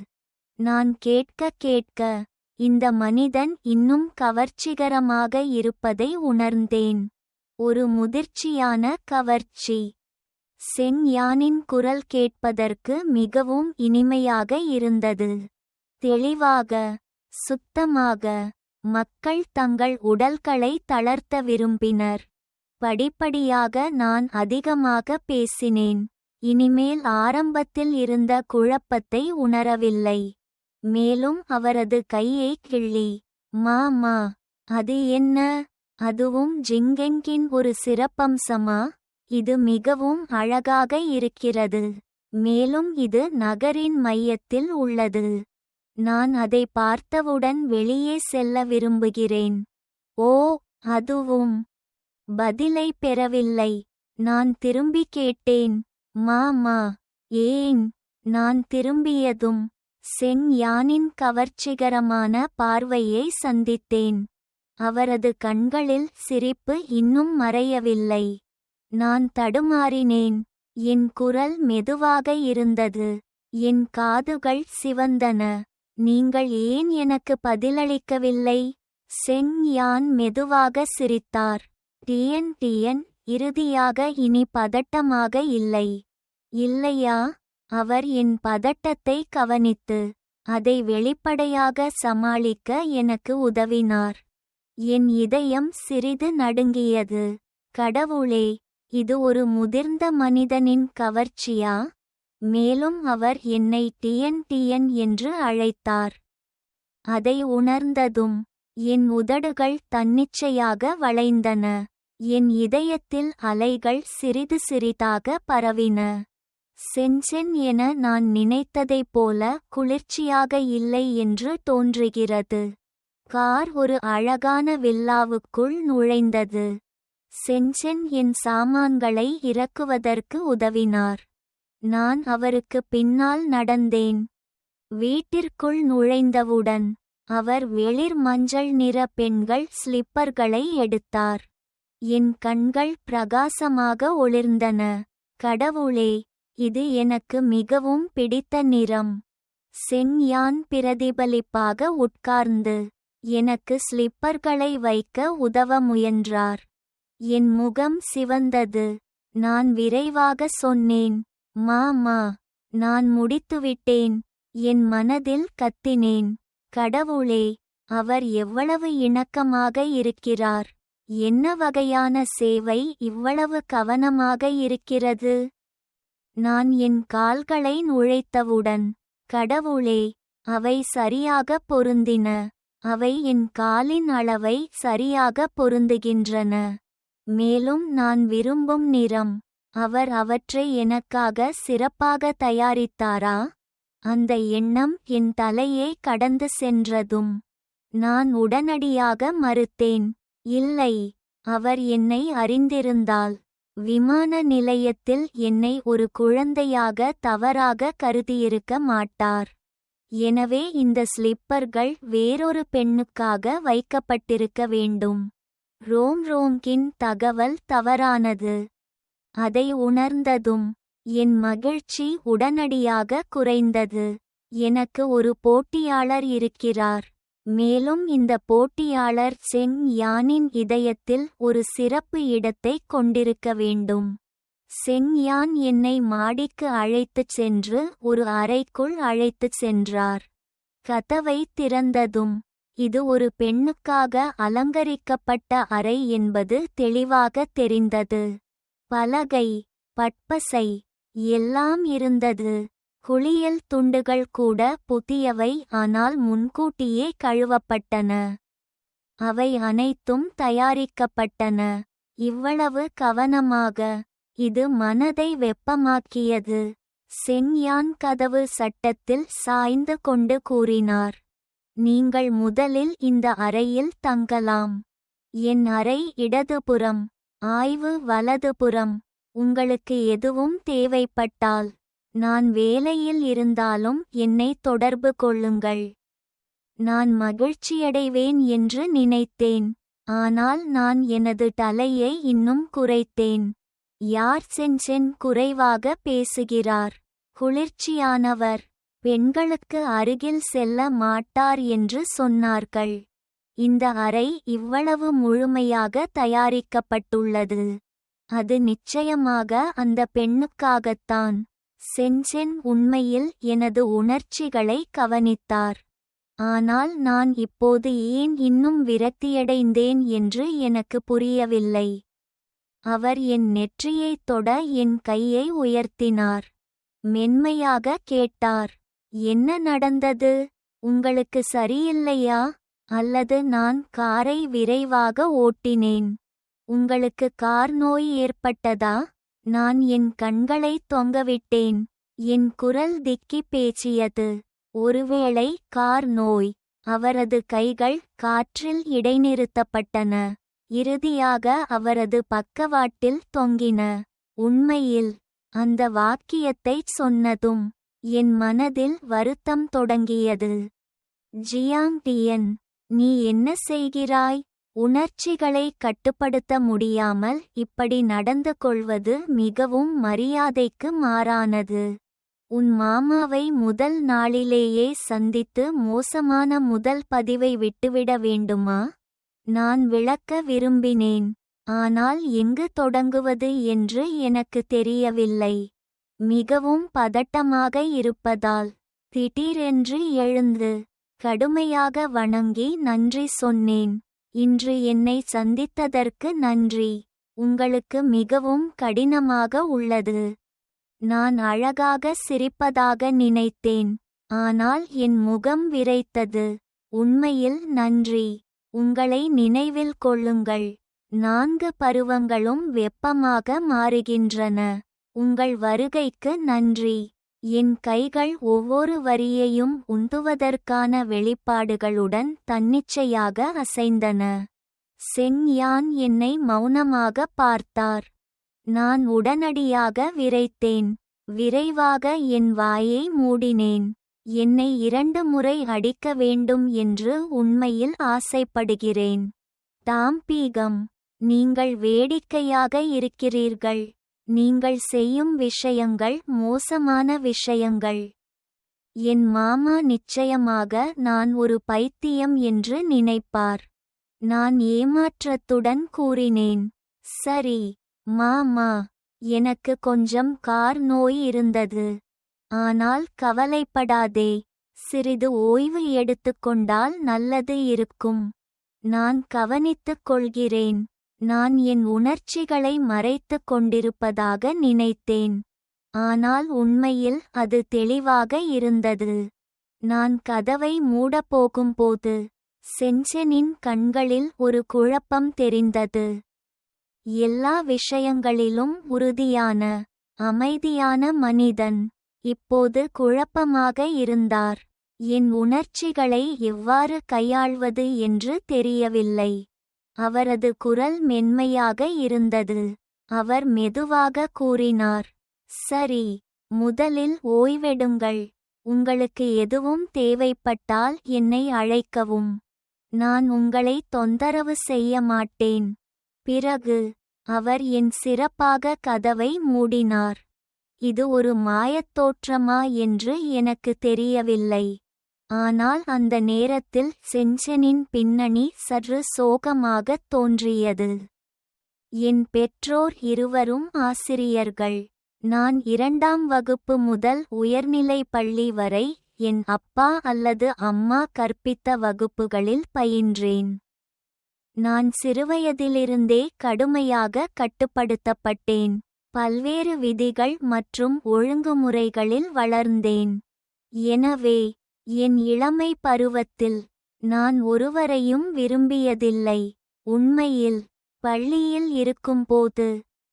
நான் கேட்க கேட்க இந்த மனிதன் இன்னும் கவர்ச்சிகரமாக இருப்பதை உணர்ந்தேன். ஒரு முதிர்ச்சியான கவர்ச்சி. செங் யானின் குரல் கேட்பதற்கு மிகவும் இனிமையாக இருந்தது. தெளிவாக, சுத்தமாக. மக்கள் தங்கள் உடல்களை தளர்த்த விரும்பினர். படிப்படியாக நான் அதிகமாக பேசினேன். இனிமேல் ஆரம்பத்தில் இருந்த குழப்பத்தை உணரவில்லை. மேலும் அவரது கையை கிள்ளி, மாமா, அது என்ன? அதுவும் ஜிங்கெங்கின் ஒரு சிறப்பம்சமா? இது மிகவும் அழகாக இருக்கிறது. மேலும் இது நகரின் மையத்தில் உள்ளது. நான் அதை பார்த்தவுடன் வெளியே செல்ல விரும்புகிறேன். ஓ, அதுவும். பதிலை பெறவில்லை. நான் திரும்பி கேட்டேன், மாமா, ஏன்? நான் திரும்பியதும் செங் யானின் கவர்ச்சிகரமான பார்வையை சந்தித்தேன். அவரது கண்களில் சிரிப்பு இன்னும் மறையவில்லை. நான் தடுமாறினேன். என் குரல் மெதுவாக இருந்தது. என் காதுகள் சிவந்தன. நீங்கள் ஏன் எனக்கு பதிலளிக்கவில்லை? செங் யான் மெதுவாக சிரித்தார். டியன், இறுதியாக இனி பதட்டமாக இல்லை. இல்லையா? அவர் என் பதட்டத்தை கவனித்து அதை வெளிப்படையாக சமாளிக்க எனக்கு உதவினார். என் இதயம் சிறிது நடுங்கியது. கடவுளே, இது ஒரு முதிர்ந்த மனிதனின் கவர்ச்சியா? மேலும் அவர் என்னை டியன் என்று அழைத்தார். அதை உணர்ந்ததும் என் உதடுகள் தன்னிச்சையாக வளைந்தன. என் இதயத்தில் அலைகள் சிறிது சிறிதாக பரவின. சென்சென் என நான் நினைத்ததைப் போல குளிர்ச்சியாக இல்லை என்று தோன்றுகிறது. கார் ஒரு அழகான வில்லாவுக்குள் நுழைந்தது. சென்சென் என் சாமான்களை இறக்குவதற்கு உதவினார். நான் அவருக்கு பின்னால் நடந்தேன். வீட்டிற்குள் நுழைந்தவுடன் அவர் வெளிர் மஞ்சள் நிற பெண்கள் ஸ்லிப்பர்களை எடுத்தார். என் கண்கள் பிரகாசமாக ஒளிர்ந்தன. கடவுளே, இது எனக்கு மிகவும் பிடித்த நிறம். சென் யான் பிரதிபலிப்பாக உட்கார்ந்து எனக்கு ஸ்லிப்பர்களை வைக்க உதவ முயன்றார். என் முகம் சிவந்தது. நான் விரைவாக சொன்னேன், மாமா, நான் முடித்துவிட்டேன். என் மனதில் கத்தினேன், கடவுளே, அவர் எவ்வளவு இணக்கமாக இருக்கிறார். என்ன வகையான சேவை இவ்வளவு கவனமாக இருக்கிறது. நான் என் கால்களை நுழைத்தவுடன், கடவுளே, அவை சரியாக பொருந்தின. அவை என் காலின் அளவை சரியாக பொருந்துகின்றன. மேலும் நான் விரும்பும் நிறம். அவர் அவற்றை எனக்காக சிறப்பாக தயாரித்தாரா? அந்த எண்ணம் என் தலையை கடந்து சென்றதும் நான் உடனடியாக மறுத்தேன். இல்லை, அவர் என்னை அறிந்திருந்தால் விமான நிலையத்தில் என்னை ஒரு குழந்தையாக தவறாக கருதியிருக்க மாட்டார். எனவே இந்த ஸ்லிப்பர்கள் வேறொரு பெண்ணுக்காக வைக்கப்பட்டிருக்க வேண்டும். ரோம்கின் தகவல் தவறானது. அதை உணர்ந்ததும் என் மகிழ்ச்சி உடனடியாக குறைந்தது. எனக்கு ஒரு போட்டியாளர் இருக்கிறார். மேலும் இந்த போட்டியாளர் செங் யானின் இதயத்தில் ஒரு சிறப்பு இடத்தை கொண்டிருக்க வேண்டும். செங் யான் என்னை மாடிக்கு அழைத்துச் சென்று ஒரு அறைக்குள் அழைத்துச் சென்றார். கதவை திறந்ததும் இது ஒரு பெண்ணுக்காக அலங்கரிக்கப்பட்ட அறை என்பது தெளிவாக தெரிந்தது. பலகை, பட்பசை எல்லாம் இருந்தது. குளியல் துண்டுகள் கூட புதியவை, ஆனால் முன்கூட்டியே கழுவப்பட்டன. அவை அனைத்தும் தயாரிக்கப்பட்டன. இவ்வளவு கவனமாக. இது மனதை வெப்பமாக்கியது. செங் யான் கதவு சட்டத்தில் சாய்ந்து கொண்டு கூறினார், நீங்கள் முதலில் இந்த அறையில் தங்கலாம். என் அறை இடதுபுறம், ஆய்வு வலதுபுறம். உங்களுக்கு எதுவும் தேவைப்பட்டால், நான் வேலையில் இருந்தாலும் என்னை தொடர்பு கொள்ளுங்கள். நான் மகிழ்ச்சியடைவேன் என்று நினைத்தேன். ஆனால் நான் எனது தலையை இன்னும் குறைத்தேன். யார் சென்சென் குறைவாக பேசுகிறார். குளிர்ச்சியானவர். பெண்களுக்கு அருகில் செல்ல மாட்டார் என்று சொன்னார்கள். இந்த அறை இவ்வளவு முழுமையாக தயாரிக்கப்பட்டுள்ளது. அது நிச்சயமாக அந்த பெண்ணுக்காகத்தான். சென்சென் உண்மையில் எனது உணர்ச்சிகளை கவனித்தார். ஆனால் நான் இப்போது ஏன் இன்னும் விரக்தியடைந்தேன் என்று எனக்கு புரியவில்லை. அவர் என் நெற்றியைத் தொட என் கையை உயர்த்தினார். மென்மையாக கேட்டார், என்ன நடந்தது? உங்களுக்கு சரியில்லையா? அல்லது நான் காரை விரைவாக ஓட்டினேன்? உங்களுக்கு கார் நோய் ஏற்பட்டதா? நான் என் கண்களை தொங்கவிட்டேன். என் குரல் திக்கி பேச்சியது. ஒருவேளை கார் நோய். அவரது கைகள் காற்றில் இடைநிறுத்தப்பட்டன. இறுதியாக அவரது பக்கவாட்டில் தொங்கின. உண்மையில் அந்த வாக்கியத்தைச் சொன்னதும் என் மனதில் வருத்தம் தொடங்கியது. ஜியாங் டியன், நீ என்ன செய்கிறாய்? உணர்ச்சிகளை கட்டுப்படுத்த முடியாமல் இப்படி நடந்து கொள்வது மிகவும் மரியாதைக்கு மாறானது. உன் மாமாவை முதல் நாளிலேயே சந்தித்து மோசமான முதல் பதிவை விட்டுவிட வேண்டுமா? நான் விளக்க விரும்பினேன், ஆனால் எங்கு தொடங்குவது என்று எனக்கு தெரியவில்லை. மிகவும் பதட்டமாக இருப்பதால் திடீரென்று எழுந்து கடுமையாக வணங்கி நன்றி சொன்னேன். இன்று என்னை சந்தித்ததற்கு நன்றி. உங்களுக்கு மிகவும் கடினமாக உள்ளது. நான் அழகாக சிரிப்பதாக நினைத்தேன், ஆனால் என் முகம் விறைத்தது. உண்மையில் நன்றி. உங்களை நினைவில் கொள்ளுங்கள். 4 பருவங்களும் வெப்பமாக மாறுகின்றன. உங்கள் வருகைக்கு நன்றி. என் கைகள் ஒவ்வொரு வரியையும் உந்துவதற்கான வெளிப்பாடுகளுடன் தன்னிச்சையாக அசைந்தன. சென் யான் என்னை மௌனமாக பார்த்தார். நான் உடனடியாக விரைத்தேன். விரைவாக என் வாயை மூடினேன். என்னை 2 முறை அடிக்க வேண்டும் என்று உண்மையில் ஆசைப்படுகிறேன். தாம்பீகம். நீங்கள் வேடிக்கையாக இருக்கிறீர்கள். நீங்கள் செய்யும் விஷயங்கள் மோசமான விஷயங்கள். என் மாமா நிச்சயமாக நான் ஒரு பைத்தியம் என்று நினைப்பார். நான் ஏமாற்றத்துடன் கூறினேன், சரி மாமா, எனக்கு கொஞ்சம் கார் நோய் இருந்தது. ஆனால் கவலைப்படாதே, சிறிது ஓய்வு எடுத்துக்கொண்டால் நல்லது இருக்கும். நான் கவனித்துக் கொள்கிறேன். நான் என் உணர்ச்சிகளை மறைத்துக் கொண்டிருப்பதாக நினைத்தேன். ஆனால் உண்மையில் அது தெளிவாக இருந்தது. நான் கதவை மூடப்போகும்போது சென்செனின் கண்களில் ஒரு குழப்பம் தெரிந்தது. எல்லா விஷயங்களிலும் உறுதியான, அமைதியான மனிதன் இப்போது குழப்பமாக இருந்தார். என் உணர்ச்சிகளை எவ்வாறு கையாள்வது என்று தெரியவில்லை. அவரது குரல் மென்மையாக இருந்தது. அவர் மெதுவாக கூறினார், சரி, முதலில் ஓய்வெடுங்கள். உங்களுக்கு எதுவும் தேவைப்பட்டால் என்னை அழைக்கவும். நான் உங்களை தொந்தரவு செய்ய மாட்டேன். பிறகு அவர் என் சிறப்பாக கதவை மூடினார். இது ஒரு மாயத்தோற்றமா என்று எனக்கு தெரியவில்லை. ஆனால் அந்த நேரத்தில் சென்செனின் பின்னணி சற்று சோகமாகத் தோன்றியது. என் பெற்றோர் இருவரும் ஆசிரியர்கள். நான் 2ஆம் வகுப்பு முதல் உயர்நிலை பள்ளி வரை என் அப்பா அல்லது அம்மா கற்பித்த வகுப்புகளில் பயின்றேன். நான் சிறுவயதிலிருந்தே கடுமையாக கட்டுப்படுத்தப்பட்டேன். பல்வேறு விதிகள் மற்றும் ஒழுங்குமுறைகளில் வளர்ந்தேன். எனவே என் இளமை பருவத்தில் நான் ஒருவரையும் விரும்பியதில்லை. உண்மையில் பள்ளியில் இருக்கும்போது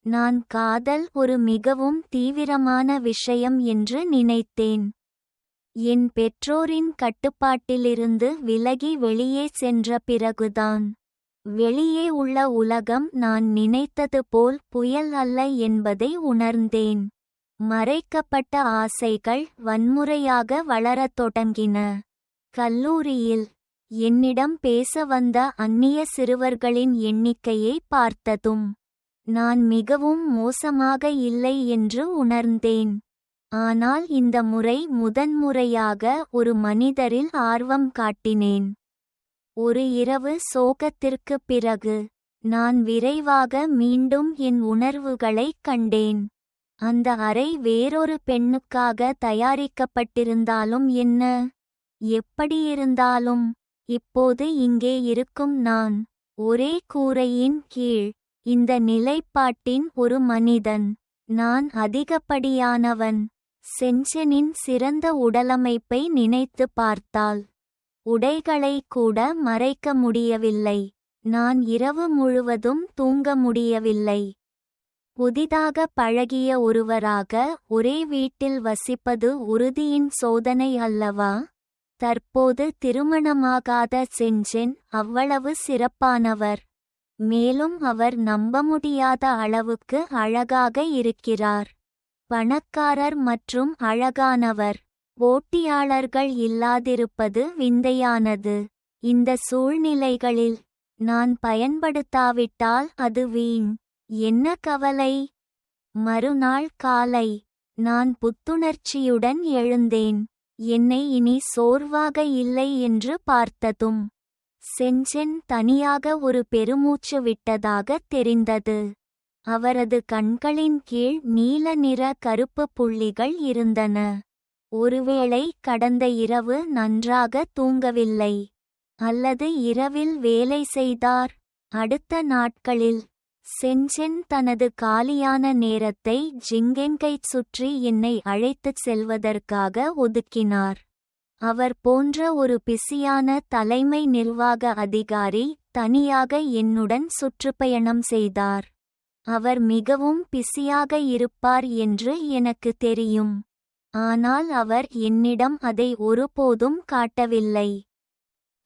நான் காதல் ஒரு மிகவும் தீவிரமான விஷயம் என்று நினைத்தேன். என் பெற்றோரின் கட்டுப்பாட்டிலிருந்து விலகி வெளியே சென்ற பிறகுதான் வெளியே உள்ள உலகம் நான் நினைத்தது போல் புயல் அல்ல என்பதை உணர்ந்தேன். மறைக்கப்பட்ட ஆசைகள் வன்முறையாக வளரத் தொடங்கின. கல்லூரியில் என்னிடம் பேச வந்த அந்நிய சிறுவர்களின் எண்ணிக்கையை பார்த்ததும் நான் மிகவும் மோசமாக இல்லை என்று உணர்ந்தேன். ஆனால் இந்த முறை முதன்முறையாக ஒரு மனிதரில் ஆர்வம் காட்டினேன். ஒரு இரவு சோகத்திற்குப் பிறகு நான் விரைவாக மீண்டும் என் உணர்வுகளைக் கண்டேன். அந்த அறை வேறொரு பெண்ணுக்காக தயாரிக்கப்பட்டிருந்தாலும் என்ன? எப்படியிருந்தாலும் இப்போது இங்கே இருக்கும் நான், ஒரே கூரையின் கீழ், இந்த நிலைப்பாட்டின் ஒரு மனிதன். நான் அதிகப்படியானவன். சென்செனின் சிறந்த உடலமைப்பை நினைத்து பார்த்தால் உடைகளை கூட மறைக்க முடியவில்லை. நான் இரவு முழுவதும் தூங்க முடியவில்லை. புதிதாக பழகிய ஒருவராக ஒரே வீட்டில் வசிப்பது உறுதியின் சோதனை அல்லவா? தற்போது திருமணமாகாத சென்சென் அவ்வளவு சிறப்பானவர். மேலும் அவர் நம்பமுடியாத அளவுக்கு அழகாக இருக்கிறார். பணக்காரர் மற்றும் அழகானவர். போட்டியாளர்கள் இல்லாதிருப்பது விந்தையானது. இந்த சூழ்நிலைகளில் நான் பயன்படுத்தாவிட்டால் அது வீண். என்ன கவலை? மறுநாள் காலை நான் புத்துணர்ச்சியுடன் எழுந்தேன். என்னை இனி சோர்வாக இல்லை என்று பார்த்ததும் சென்சென் தனியாக ஒரு பெருமூச்சு விட்டதாகத் தெரிந்தது. அவரது கண்களின் கீழ் நீல நிற கருப்பு புள்ளிகள் இருந்தன. ஒருவேளை கடந்த இரவு நன்றாக தூங்கவில்லை. அல்லது இரவில் வேலை செய்தார். அடுத்த நாட்களில் சென்சென் தனது காலியான நேரத்தை ஜிங்கென்கைச் சுற்றி என்னை அழைத்துச் செல்வதற்காக ஒதுக்கினார். அவர் போன்ற ஒரு பிஸியான தலைமை நிர்வாக அதிகாரி தனியாக என்னுடன் சுற்றுப்பயணம் செய்தார். அவர் மிகவும் பிஸியாக இருப்பார் என்று எனக்கு தெரியும். ஆனால் அவர் என்னிடம் அதை ஒருபோதும் காட்டவில்லை.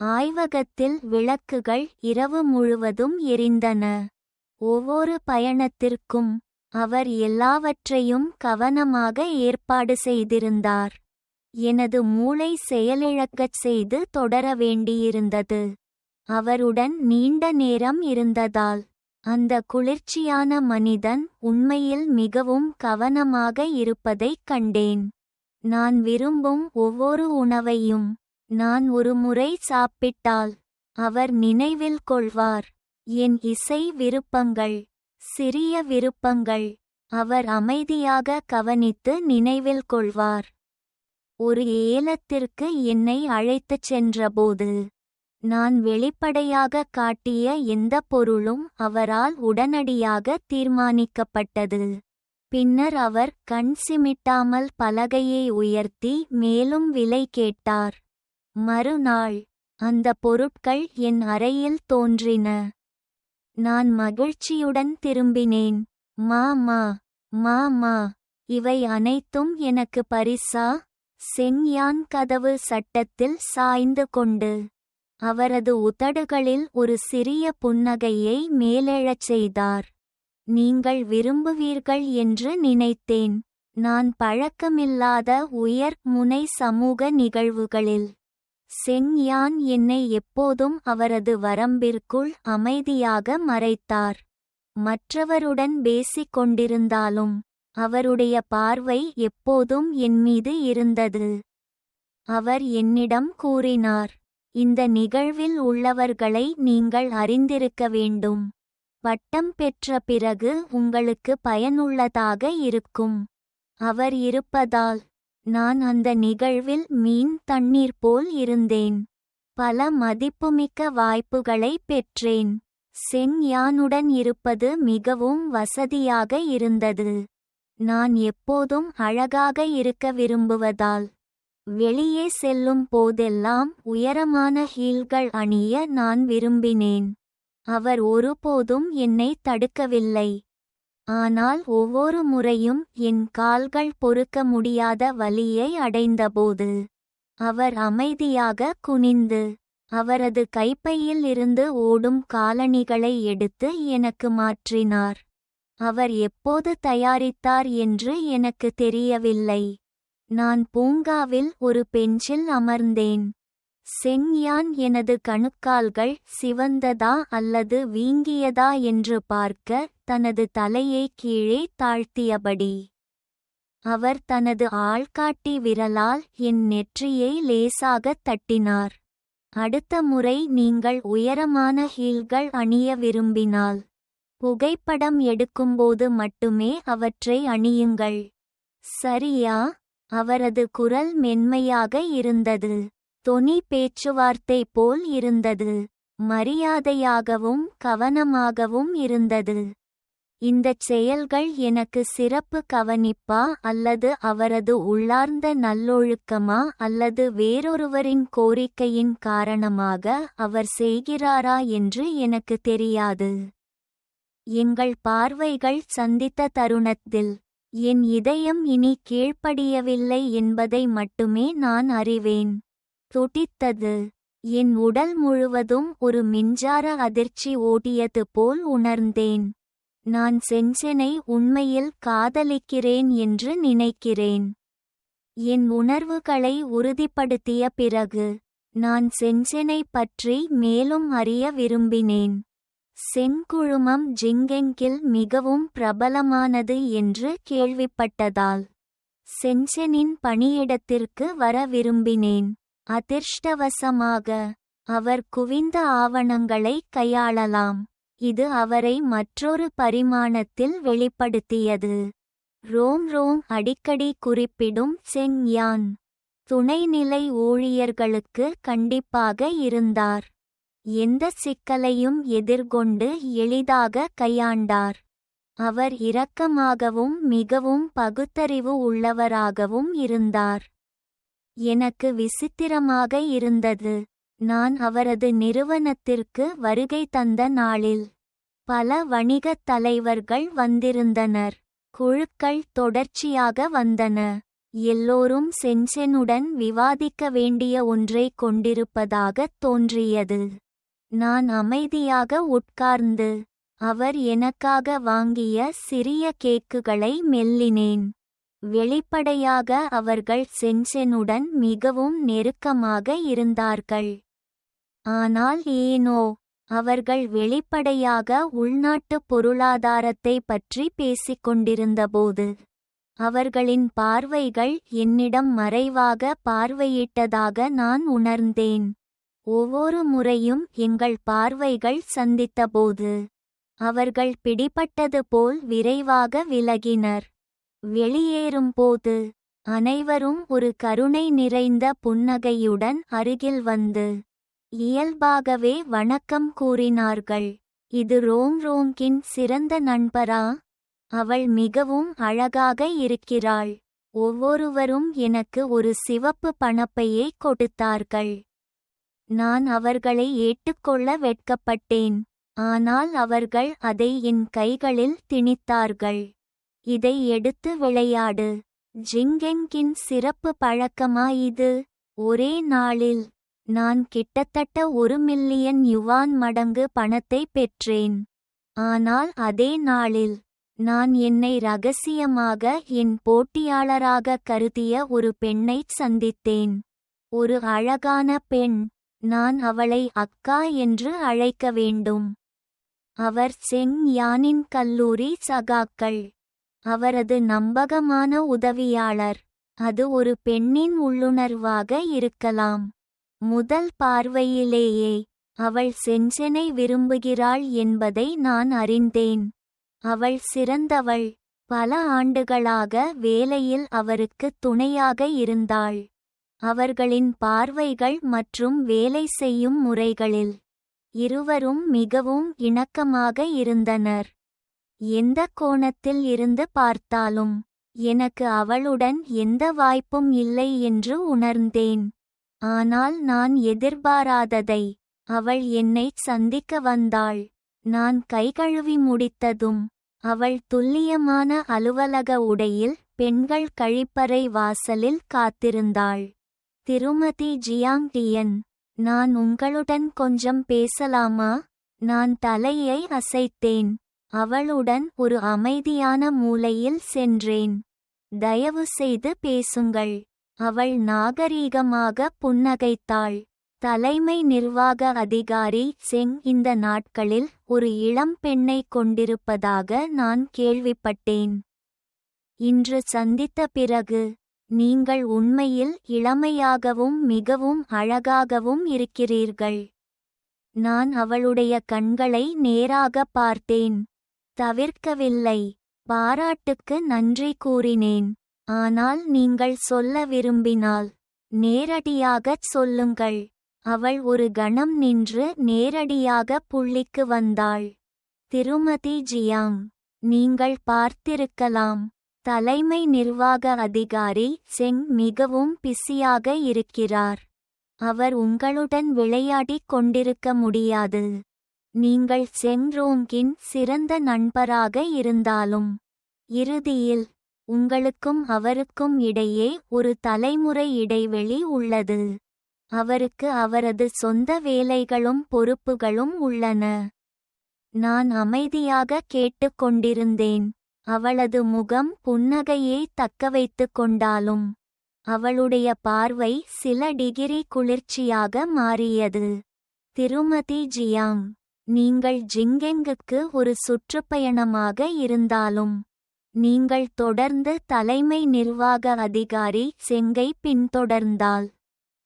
ஆய்வகத்தில் விளக்குகள் இரவு முழுவதும் எரிந்தன. ஒவ்வொரு பயணத்திற்கும் அவர் எல்லாவற்றையும் கவனமாக ஏற்பாடு செய்திருந்தார். எனது மூளை செயலிழக்கச் செய்து தொடர வேண்டியிருந்தது. அவருடன் நீண்ட நேரம் இருந்ததால் அந்த குளிர்ச்சியான மனிதன் உண்மையில் மிகவும் கவனமாக இருப்பதைக் கண்டேன். நான் விரும்பும் ஒவ்வொரு உணவையும் நான் ஒரு முறை சாப்பிட்டால் அவர் நினைவில் கொள்வார். என் இசை விருப்பங்கள், சிறிய விருப்பங்கள் அவர் அமைதியாக கவனித்து நினைவில் கொள்வார். ஒரு ஏலத்திற்கு என்னை அழைத்துச் சென்றபோது நான் வெளிப்படையாக காட்டிய எந்த பொருளும் அவரால் உடனடியாக தீர்மானிக்கப்பட்டது. பின்னர் அவர் கண் சிமிட்டாமல் பலகையை உயர்த்தி மேலும் விலை கேட்டார். மறுநாள் அந்த பொருட்கள் என் அறையில் தோன்றின. நான் மகிழ்ச்சியுடன் திரும்பினேன். மாமா, மாமா, இவை அனைத்தும் எனக்கு பரிசா? செங் யான் கதவு சட்டத்தில் சாய்ந்து கொண்டு அவரது உதடுகளில் ஒரு சிறிய புன்னகையை மேலெழச் செய்தார். நீங்கள் விரும்புவீர்கள் என்று நினைத்தேன். நான் பழக்கமில்லாத உயர் முனை சமூக நிகழ்வுகளில் செங் யான் என்னை எப்போதும் அவரது வரம்பிற்குள் அமைதியாக மறைத்தார். மற்றவருடன் பேசிக் கொண்டிருந்தாலும் அவருடைய பார்வை எப்போதும் என் மீது இருந்தது. அவர் என்னிடம் கூறினார், இந்த நிகழ்வில் உள்ளவர்களை நீங்கள் அறிந்திருக்க வேண்டும். பட்டம் பெற்ற பிறகு உங்களுக்கு பயனுள்ளதாக இருக்கும். அவர் இருப்பதால் நான் அந்த நிகழ்வில் மீன் தண்ணீர் போல் இருந்தேன். பல மதிப்புமிக்க வாய்ப்புகளை பெற்றேன். செங் யானுடன் இருப்பது மிகவும் வசதியாக இருந்தது. நான் எப்போதும் அழகாக இருக்க விரும்புவதால் வெளியே செல்லும் போதெல்லாம் உயரமான ஹீல்கள் அணிய நான் விரும்பினேன். அவர் ஒருபோதும் என்னை தடுக்கவில்லை. ஆனால் ஒவ்வொரு முறையும் என் கால்கள் பொறுக்க முடியாத வலியை அடைந்தபோது அவர் அமைதியாக குனிந்து அவரது கைப்பையில் இருந்து ஓடும் காலணிகளை எடுத்து எனக்கு மாற்றினார். அவர் எப்போது தயாரித்தார் என்று எனக்கு தெரியவில்லை. நான் பூங்காவில் ஒரு பெஞ்சில் அமர்ந்தேன். செங் யான் எனது கணுக்கால்கள் சிவந்ததா அல்லது வீங்கியதா என்று பார்க்க தனது தலையை கீழே தாழ்த்தியபடி அவர் தனது ஆள்காட்டி விரலால் என் நெற்றியை லேசாகத் தட்டினார். அடுத்த முறை நீங்கள் உயரமான ஹீல்கள் அணிய விரும்பினால் புகைப்படம் எடுக்கும்போது மட்டுமே அவற்றை அணியுங்கள். சரியா? அவரது குரல் மென்மையாக இருந்தது. தொனி பேச்சுவார்த்தை போல் இருந்தது. மரியாதையாகவும் கவனமாகவும் இருந்தது. இந்தச் செயல்கள் எனக்கு சிறப்பு கவனிப்பா அல்லது அவரது உள்ளார்ந்த நல்லொழுக்கமா அல்லது வேறொருவரின் கோரிக்கையின் காரணமாக அவர் செய்கிறாரா என்று எனக்கு தெரியாது. எங்கள் பார்வைகள் சந்தித்த தருணத்தில் என் இதயம் இனி கீழ்ப்படியவில்லை என்பதை மட்டுமே நான் அறிவேன். துடித்தது. என் உடல் முழுவதும் ஒரு மின்சார அதிர்ச்சி ஓடியது போல் உணர்ந்தேன். நான் செஞ்சனை உண்மையில் காதலிக்கிறேன் என்று நினைக்கிறேன். என் உணர்வுகளை உறுதிப்படுத்திய பிறகு நான் செஞ்சனை பற்றி மேலும் அறிய விரும்பினேன். செங்குழுமம் ஜிங்கெங்கில் மிகவும் பிரபலமானது என்று கேள்விப்பட்டதால் செஞ்சனின் பணியிடத்திற்கு வர விரும்பினேன். அதிர்ஷ்டவசமாக அவர் குவிந்த ஆவணங்களை கையாளலாம். இது அவரை மற்றொரு பரிமாணத்தில் வெளிப்படுத்தியது. ரோம் அடிக்கடி குறிப்பிடும் செங் யான் துணைநிலை ஊழியர்களுக்கு கண்டிப்பாக இருந்தார். எந்த சிக்கலையும் எதிர்கொண்டு எளிதாக கையாண்டார். அவர் இரக்கமாகவும் மிகவும் பகுத்தறிவு உள்ளவராகவும் இருந்தார். எனக்கு விசித்திரமாக இருந்தது. நான் அவரது நிறுவனத்திற்கு வருகை தந்த நாளில் பல வணிகத் தலைவர்கள் வந்திருந்தனர். குழுக்கள் தொடர்ச்சியாக வந்தன. எல்லோரும் சென்செனுடன் விவாதிக்க வேண்டிய ஒன்றை கொண்டிருப்பதாகத் தோன்றியது. நான் அமைதியாக உட்கார்ந்து அவர் எனக்காக வாங்கிய சிறிய கேக்குகளை மெல்லினேன். வெளிப்படையாக அவர்கள் சென்செனுடன் மிகவும் நெருக்கமாக இருந்தார்கள். ஆனால் ஏனோ அவர்கள் வெளிப்படையாக உள்நாட்டு பொருளாதாரத்தை பற்றி பேசிக்கொண்டிருந்தபோது அவர்களின் பார்வைகள் என்னிடம் மறைவாக பார்வையிட்டதாக நான் உணர்ந்தேன். ஒவ்வொரு முறையும் எங்கள் பார்வைகள் சந்தித்தபோது அவர்கள் பிடிபட்டது போல் விரைவாக விலகினர். வெளியேறும்போது அனைவரும் ஒரு கருணை நிறைந்த புன்னகையுடன் அருகில் வந்து இயல்பாகவே வணக்கம் கூறினார்கள். இது ரோங்கின் சிறந்த நண்பரா? அவள் மிகவும் அழகாக இருக்கிறாள். ஒவ்வொருவரும் எனக்கு ஒரு சிவப்பு பணப்பையை கொடுத்தார்கள். நான் அவர்களை ஏற்றுக்கொள்ள வெட்கப்பட்டேன். ஆனால் அவர்கள் அதை என் கைகளில் திணித்தார்கள். இதை எடுத்து விளையாடு. ஜிங்கெங்கின் சிறப்பு பழக்கமா இது? ஒரே நாளில் நான் கிட்டத்தட்ட 1 மில்லியன் யுவான் மடங்கு பணத்தை பெற்றேன். ஆனால் அதே நாளில் நான் என்னை ரகசியமாக என் போட்டியாளராக கருதிய ஒரு பெண்ணைச் சந்தித்தேன். ஒரு அழகான பெண். நான் அவளை அக்கா என்று அழைக்க வேண்டும். அவர் செங் யானின் கல்லூரி சகாக்கள். அவரது நம்பகமான உதவியாளர். அது ஒரு பெண்ணின் உள்ளுணர்வாக இருக்கலாம். முதல் பார்வையிலேயே அவள் சென்செனை விரும்புகிறாள் என்பதை நான் அறிந்தேன். அவள் சிறந்தவள். பல ஆண்டுகளாக வேலையில் அவருக்கு துணையாக இருந்தாள். அவர்களின் பார்வைகள் மற்றும் வேலை செய்யும் முறைகளில் இருவரும் மிகவும் இணக்கமாக இருந்தனர். எந்த கோணத்தில் இருந்து பார்த்தாலும் எனக்கு அவளுடன் எந்த வாய்ப்பும் இல்லை என்று உணர்ந்தேன். ஆனால் நான் எதிர்பாராததை அவள் என்னைச் சந்திக்க வந்தாள். நான் கைகழுவி முடித்ததும் அவள் துல்லியமான அலுவலக உடையில் பெண்கள் கழிப்பறை வாசலில் காத்திருந்தாள். திருமதி ஜியாங் டியன், நான் உங்களுடன் கொஞ்சம் பேசலாமா? நான் தலையை அசைத்தேன். அவளுடன் ஒரு அமைதியான மூலையில் சென்றேன். தயவுசெய்து பேசுங்கள். அவள் நாகரீகமாக புன்னகைத்தாள். தலைமை நிர்வாக அதிகாரி செங் இந்த நாட்களில் ஒரு இளம் பெண்ணை கொண்டிருப்பதாக நான் கேள்விப்பட்டேன். இன்று சந்தித்த பிறகு நீங்கள் உண்மையில் இளமையாகவும் மிகவும் அழகாகவும் இருக்கிறீர்கள். நான் அவளுடைய கண்களை நேராக பார்த்தேன். தவிர்க்கவில்லை. பாராட்டுக்கு நன்றி கூறினேன். ஆனால் நீங்கள் சொல்ல விரும்பினால் நேரடியாகச் சொல்லுங்கள். அவள் ஒரு கணம் நின்று நேரடியாக புள்ளிக்கு வந்தாள். திருமதி ஜியாங், நீங்கள் பார்த்திருக்கலாம். தலைமை நிர்வாக அதிகாரி செங் மிகவும் பிஸியாக இருக்கிறார். அவர் உங்களுடன் விளையாடிக் கொண்டிருக்க முடியாது. நீங்கள் செங் ரோங்கின் சிறந்த நண்பராக இருந்தாலும் இறுதியில் உங்களுக்கும் அவருக்கும் இடையே ஒரு தலைமுறை இடைவெளி உள்ளது. அவருக்கு அவரது சொந்த வேலைகளும் பொறுப்புகளும் உள்ளன. நான் அமைதியாக கேட்டுக்கொண்டிருந்தேன். அவளது முகம் புன்னகையை தக்கவைத்துக் கொண்டாலும் அவளுடைய பார்வை சில டிகிரி குளிர்ச்சியாக மாறியது. திருமதி ஜியாங், நீங்கள் ஜிங்கெங்குக்கு ஒரு சுற்றுப்பயணமாக இருந்தாலும் நீங்கள் தொடர்ந்து தலைமை நிர்வாக அதிகாரி செங்கை பின்தொடர்ந்தால்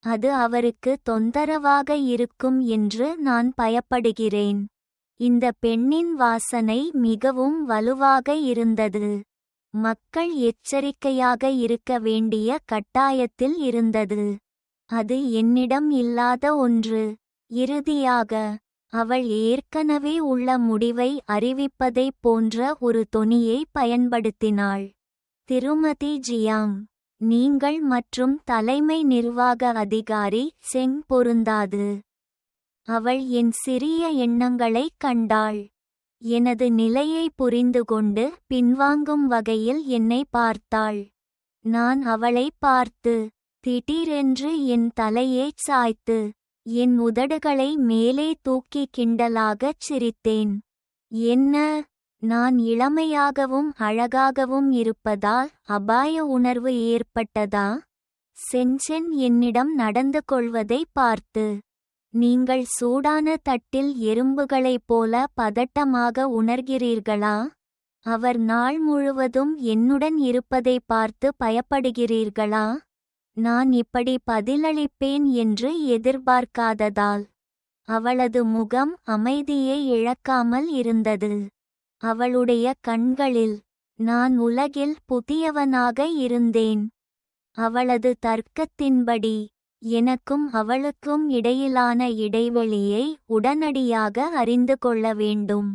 அது அவருக்கு தொந்தரவாக இருக்கும் என்று நான் பயப்படுகிறேன். இந்த பெண்ணின் வாசனை மிகவும் வலுவாக இருந்தது. மக்கள் எச்சரிக்கையாக இருக்க வேண்டிய கட்டாயத்தில் இருந்தது. அது என்னிடம் இல்லாத ஒன்று. இறுதியாக அவள் ஏற்கனவே உள்ள முடிவை அறிவிப்பதைப் போன்ற ஒரு தொனியை பயன்படுத்தினாள். திருமதி ஜியாங், நீங்கள் மற்றும் தலைமை நிர்வாக அதிகாரி செங் பொருந்தாது. அவள் என் சிறிய எண்ணங்களைக் கண்டாள். எனது நிலையை புரிந்துகொண்டு பின்வாங்கும் வகையில் என்னை பார்த்தாள். நான் அவளை பார்த்து திடீரென்று என் தலையைச் சாய்த்து என் உதடுகளை மேலே தூக்கி கிண்டலாகச் சிரித்தேன். என்ன, நான் இளமையாகவும் அழகாகவும் இருப்பதால் அபாய உணர்வு ஏற்பட்டதா? சென்சென் என்னிடம் நடந்து கொள்வதை பார்த்து, நீங்கள் சூடான தட்டில் எறும்புகளைப் போல பதட்டமாக உணர்கிறீர்களா? அவர் நாள் முழுவதும் என்னுடன் இருப்பதை பார்த்து பயப்படுகிறீர்களா? நான் இப்படி பதிலளிப்பேன் என்று எதிர்பார்க்காததால் அவளது முகம் அமைதியை இழக்காமல் இருந்தது. அவளுடைய கண்களில் நான் உலகில் புதியவனாக இருந்தேன். அவளது தர்க்கத்தின்படி எனக்கும் அவளுக்கும் இடையிலான இடைவெளியை உடனடியாக அறிந்து கொள்ள வேண்டும்.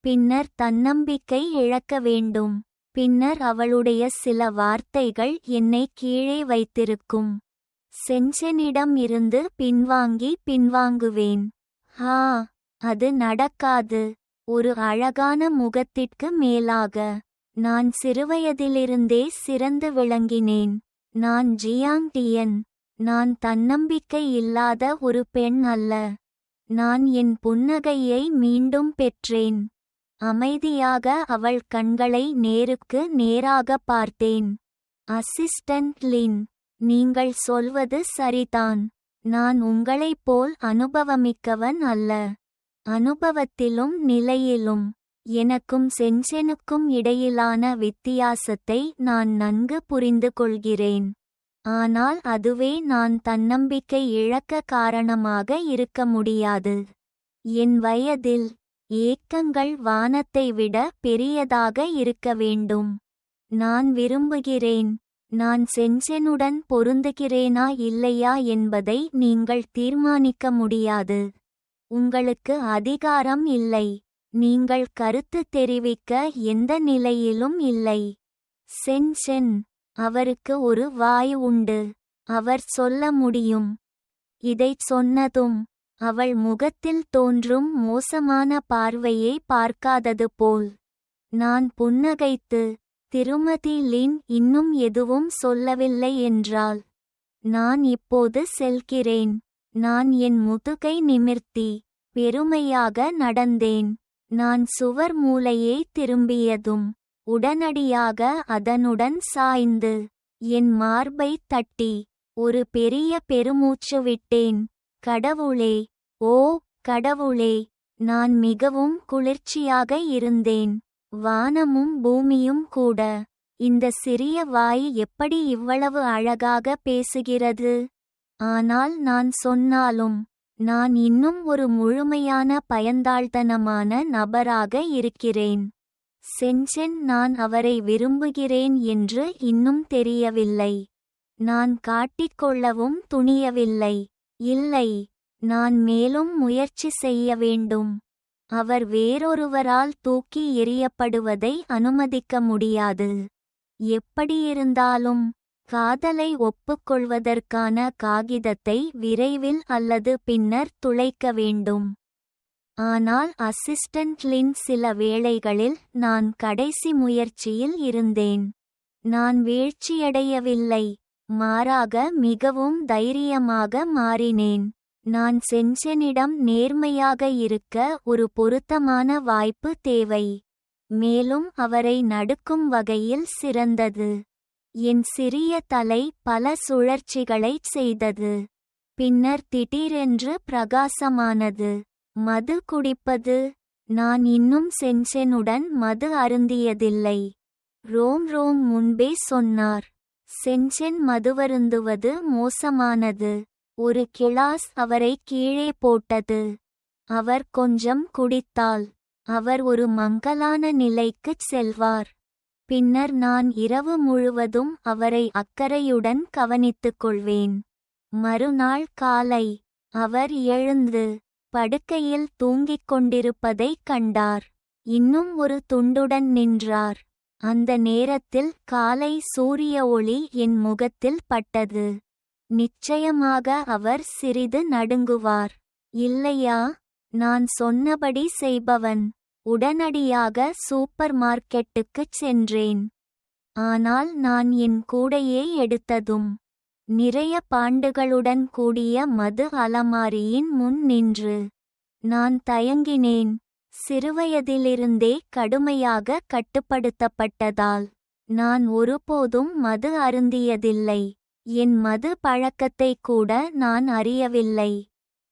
பின்னர் தன்னம்பிக்கை இழக்க வேண்டும். பின்னர் அவளுடைய சில வார்த்தைகள் என்னை கீழே வைத்திருக்கும். சென்செனிடம் இருந்து பின்வாங்குவேன். அது நடக்காது. ஒரு அழகான முகத்திற்கு மேலாக நான் சிறுவயதிலிருந்தே சிறந்து விளங்கினேன். நான் ஜியாங் டியன். நான் தன்னம்பிக்கை இல்லாத ஒரு பெண் அல்ல. நான் என் புன்னகையை மீண்டும் பெற்றேன். அமைதியாக அவள் கண்களை நேருக்கு நேராக பார்த்தேன். அசிஸ்டன்ட் லின், நீங்கள் சொல்வது சரிதான். நான் உங்களைப் போல் அனுபவமிக்கவன் அல்ல. அனுபவத்திலும் நிலையிலும் எனக்கும் சென்செனுக்கும் இடையிலான வித்தியாசத்தை நான் நன்கு புரிந்து கொள்கிறேன். ஆனால் அதுவே நான் தன்னம்பிக்கை இழக்க காரணமாக இருக்க முடியாது. என் வயதில் ஏக்கங்கள் வானத்தை விட பெரியதாக இருக்க வேண்டும். நான் விரும்புகிறேன். நான் சென்செனுடன் பொருந்துகிறேனா இல்லையா என்பதை நீங்கள் தீர்மானிக்க முடியாது. உங்களுக்கு அதிகாரம் இல்லை. நீங்கள் கருத்து தெரிவிக்க எந்த நிலையிலும் இல்லை. சென்சென், அவருக்கு ஒரு வாய் உண்டு. அவர் சொல்ல முடியும். இதைச் சொன்னதும் அவள் முகத்தில் தோன்றும் மோசமான பார்வையை பார்க்காதது போல் நான் புன்னகைத்து, திருமதி லின் இன்னும் எதுவும் சொல்லவில்லை என்றாள். நான் இப்போது செல்கிறேன். நான் என் முதுகை நிமிர்த்தி பெருமையாக நடந்தேன். நான் சுவர் மூலையை திரும்பியதும் உடனடியாக அதனுடன் சாய்ந்து என் மார்பை தட்டி ஒரு பெரிய பெருமூச்சு விட்டேன். கடவுளே, ஓ கடவுளே, நான் மிகவும் குளிர்ச்சியாக இருந்தேன். வானமும் பூமியும் கூட இந்த சிறிய வாய் எப்படி இவ்வளவு அழகாக பேசுகிறது? ஆனால் நான் சொன்னாலும் நான் இன்னும் ஒரு முழுமையான பயந்தாள்தனமான நபராக இருக்கிறேன். சென்சென், நான் அவரை விரும்புகிறேன் என்று இன்னும் தெரியவில்லை. நான் காட்டிக்கொள்ளவும் துணியவில்லை. இல்லை, நான் மேலும் முயற்சி செய்ய வேண்டும். அவர் வேறொருவரால் தூக்கி எறியப்படுவதை அனுமதிக்க முடியாது. எப்படியிருந்தாலும் காதலை ஒப்புக்கொள்வதற்கான காகிதத்தை விரைவில் அல்லது பின்னர் துளைக்க வேண்டும். ஆனால் அசிஸ்டன்ட் லின், சில வேளைகளில் நான் கடைசி முயற்சியில் இருந்தேன். நான் வீழ்ச்சியடையவில்லை. மாறாக மிகவும் தைரியமாக மாறினேன். நான் சென்செனிடம் நேர்மையாக இருக்க ஒரு பொருத்தமான வாய்ப்பு தேவை. மேலும் அவரை நடுக்கும் வகையில் சிறந்தது. என் சிறிய தலை பல சுழற்சிகளைச் செய்தது. பின்னர் திடீரென்று பிரகாசமானது. மது குடிப்பது. நான் இன்னும் சென்செனுடன் மது அருந்தியதில்லை. ரோம் முன்பே சொன்னார். சென்சென் மதுவருந்துவது மோசமானது. ஒரு கிளாஸ் அவரை கீழே போட்டது. அவர் கொஞ்சம் குடித்தால் அவர் ஒரு மங்கலான நிலைக்குச் செல்வார். பின்னர் நான் இரவு முழுவதும் அவரை அக்கறையுடன் கவனித்துக் கொள்வேன். மறுநாள் காலை அவர் எழுந்து படுக்கையில் தூங்கிக் கொண்டிருப்பதைக் கண்டார். இன்னும் ஒரு துண்டுடன் நின்றார். அந்த நேரத்தில் காலை சூரிய ஒளி என் முகத்தில் பட்டது. நிச்சயமாக அவர் சிறிது நடுங்குவார். இல்லையா? நான் சொன்னபடி செய்பவன். உடனடியாக சூப்பர் மார்க்கெட்டுக்குச் சென்றேன். ஆனால் நான் என் கூடையே எடுத்ததும் நிறைய பாண்டுகளுடன் கூடிய மது அலமாரியின் முன் நின்று நான் தயங்கினேன். சிறுவயதிலிருந்தே கடுமையாக கட்டுப்படுத்தப்பட்டதால் நான் ஒருபோதும் மது அருந்தியதில்லை. என் மது பழக்கத்தை கூட நான் அறியவில்லை.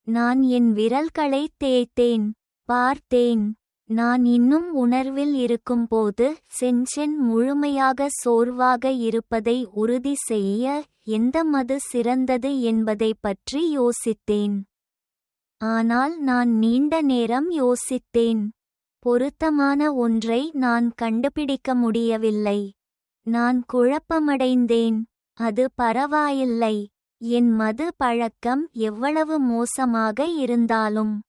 நான் என் விரல்களை தேய்த்தேன், பார்த்தேன். நான் இன்னும் உணர்வில் இருக்கும்போது சென்சென் முழுமையாக சோர்வாக இருப்பதை உறுதி செய்ய எந்த மது சிறந்தது என்பதை பற்றி யோசித்தேன். ஆனால் நான் நீண்ட நேரம் யோசித்தேன். பொருத்தமான ஒன்றை நான் கண்டுபிடிக்க முடியவில்லை. நான் குழப்பமடைந்தேன். அது பரவாயில்லை. என் மது பழக்கம் எவ்வளவு மோசமாக இருந்தாலும்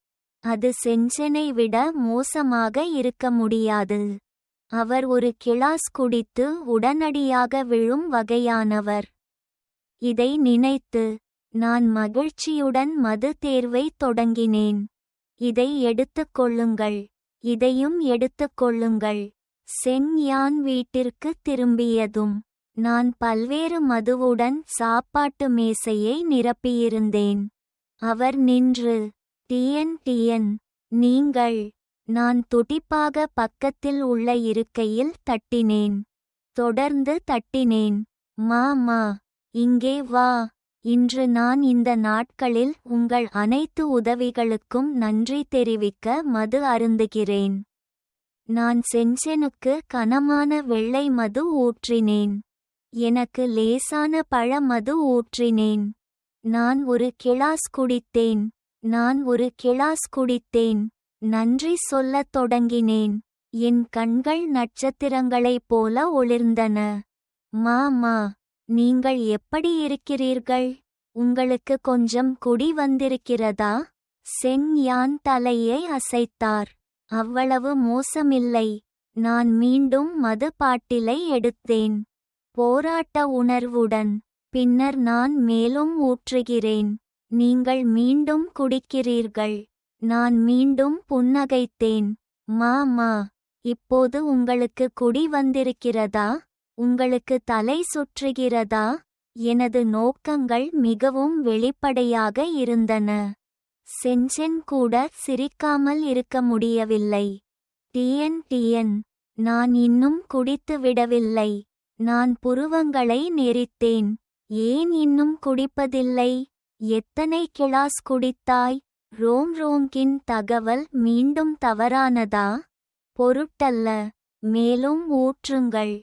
அது சென்செனை விட மோசமாக இருக்க முடியாது. அவர் ஒரு கிளாஸ் குடித்து உடனடியாக விழும் வகையானவர். இதை நினைத்து நான் மகிழ்ச்சியுடன் மது தேர்வை தொடங்கினேன். இதை எடுத்துக் கொள்ளுங்கள், இதையும் எடுத்துக் கொள்ளுங்கள். செங் யான் வீட்டிற்கு திரும்பியதும் நான் பல்வேறு மதுவுடன் சாப்பாட்டு மேசையை நிரப்பியிருந்தேன். அவர் நின்று, டியன் டியன், நீங்கள். நான் துடிப்பாக பக்கத்தில் உள்ள இருக்கையில் தட்டினேன். தொடர்ந்து தட்டினேன். மா, இங்கே வா. இன்று நான் இந்த நாட்களில் உங்கள் அனைத்து உதவிகளுக்கும் நன்றி தெரிவிக்க மது அருந்துகிறேன். நான் சென்செனுக்கு கனமான வெள்ளை மது ஊற்றினேன். எனக்கு லேசான பழ மது ஊற்றினேன். நான் ஒரு கிளாஸ் குடித்தேன். நன்றி சொல்லத் தொடங்கினேன். என் கண்கள் நட்சத்திரங்களைப் போல ஒளிர்ந்தன. மா, நீங்கள் எப்படி இருக்கிறீர்கள்? உங்களுக்கு கொஞ்சம் குடி வந்திருக்கிறதா? செங் யான் தலையை அசைத்தார். அவ்வளவு மோசமில்லை. நான் மீண்டும் மது பாட்டிலை எடுத்தேன், போராட்ட உணர்வுடன். பின்னர் நான் மேலும் ஊற்றுகிறேன். நீங்கள் மீண்டும் குடிக்கிறீர்கள். நான் மீண்டும் புன்னகைத்தேன். மா, இப்போது உங்களுக்கு குடி வந்திருக்கிறதா? உங்களுக்கு தலை சுற்றுகிறதா? எனது நோக்கங்கள் மிகவும் வெளிப்படையாக இருந்தன. சென்சென் கூட சிரிக்காமல் இருக்க முடியவில்லை. டியன், நான் இன்னும் குடித்து விடவில்லை. நான் புருவங்களை நெரித்தேன். ஏன் இன்னும் குடிப்பதில்லை? எத்தனை கிளாஸ் குடித்தாய்? ரோங்கின் தகவல் மீண்டும் தவறானதா? பொருட்டல்ல, மேலும் ஊற்றுங்கள்.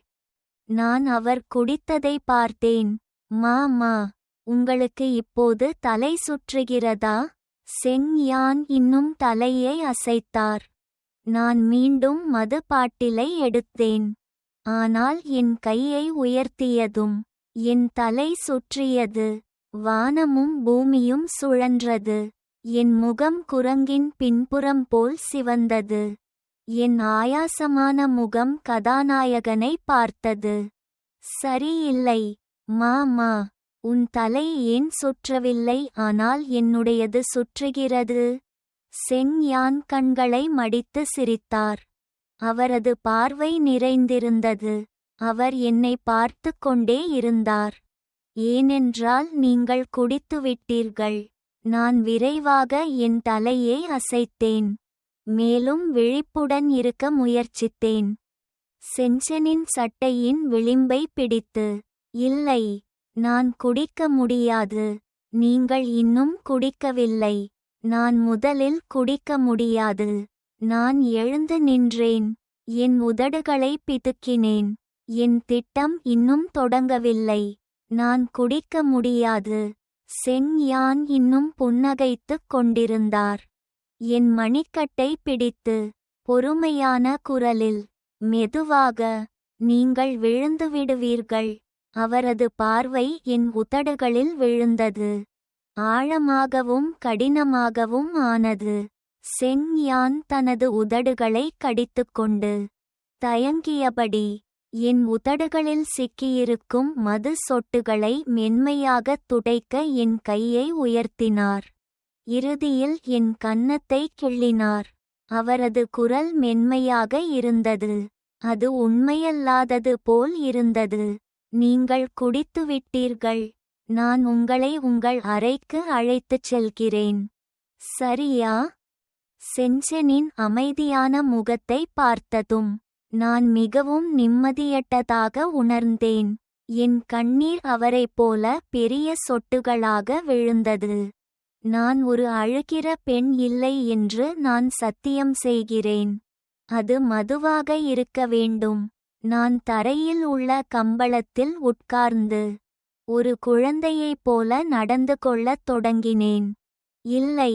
நான் அவர் குடித்ததை பார்த்தேன். மா, உங்களுக்கு இப்போது தலை சுற்றுகிறதா? செங் யான் இன்னும் தலையை அசைத்தார். நான் மீண்டும் மது பாட்டிலை எடுத்தேன். ஆனால் என் கையை உயர்த்தியதும் என் தலை சுற்றியது. வானமும் பூமியும் சுழன்றது. என் முகம் குரங்கின் பின்புறம் போல் சிவந்தது. என் ஆயாசமான முகம் கதாநாயகனை பார்த்தது. சரியில்லை. மா, உன் தலை ஏன் சுற்றவில்லை, ஆனால் என்னுடையது சுற்றுகிறது? செங் யான் கண்களை மடித்து சிரித்தார். அவரது பார்வை நிறைந்திருந்தது. அவர் என்னை பார்த்து கொண்டே இருந்தார். ஏனென்றால் நீங்கள் குடித்துவிட்டீர்கள். நான் விரைவாக என் தலையை அசைத்தேன். மேலும் விழிப்புடன் இருக்க முயற்சித்தேன். சென்செனின் சட்டையின் விளிம்பை பிடித்து, இல்லை, நான் குடிக்க முடியாது. நீங்கள் இன்னும் குடிக்கவில்லை. நான் முதலில் குடிக்க முடியாது. நான் எழுந்து நின்றேன். என் உதடுகளை பிதுக்கினேன். என் திட்டம் இன்னும் தொடங்கவில்லை. நான் குடிக்க முடியாது. செங் யான் இன்னும் புன்னகைத்துக் கொண்டிருந்தார். என் மணிக்கட்டை பிடித்து பொறுமையான குரலில், மெதுவாக, நீங்கள் விழுந்துவிடுவீர்கள். அவரது பார்வை என் உதடுகளில் விழுந்தது. ஆழமாகவும் கடினமாகவும் ஆனது. செங் யான் தனது உதடுகளை கடித்துக்கொண்டு தயங்கியபடி என் உதடுகளில் சிக்கியிருக்கும் மது சொட்டுகளை மென்மையாகத் துடைக்க என் கையை உயர்த்தினார். இறுதியில் என் கன்னத்தை கிள்ளினார். அவரது குரல் மென்மையாக இருந்தது. அது உண்மையல்லாதது போல் இருந்தது. நீங்கள் குடித்துவிட்டீர்கள். நான் உங்களை உங்கள் அறைக்கு அழைத்துச் செல்கிறேன். சரியா? செஞ்சனின் அமைதியான முகத்தை பார்த்ததும் நான் மிகவும் நிம்மதியற்றதாக உணர்ந்தேன். என் கண்ணீர் அவரைப் போல பெரிய சொட்டுகளாக விழுந்தது. நான் ஒரு அழுகிற பெண் இல்லை என்று நான் சத்தியம் செய்கிறேன். அது மதுவாக இருக்க வேண்டும். நான் தரையில் உள்ள கம்பளத்தில் உட்கார்ந்து ஒரு குழந்தையைப் போல நடந்து கொள்ளத் தொடங்கினேன். இல்லை,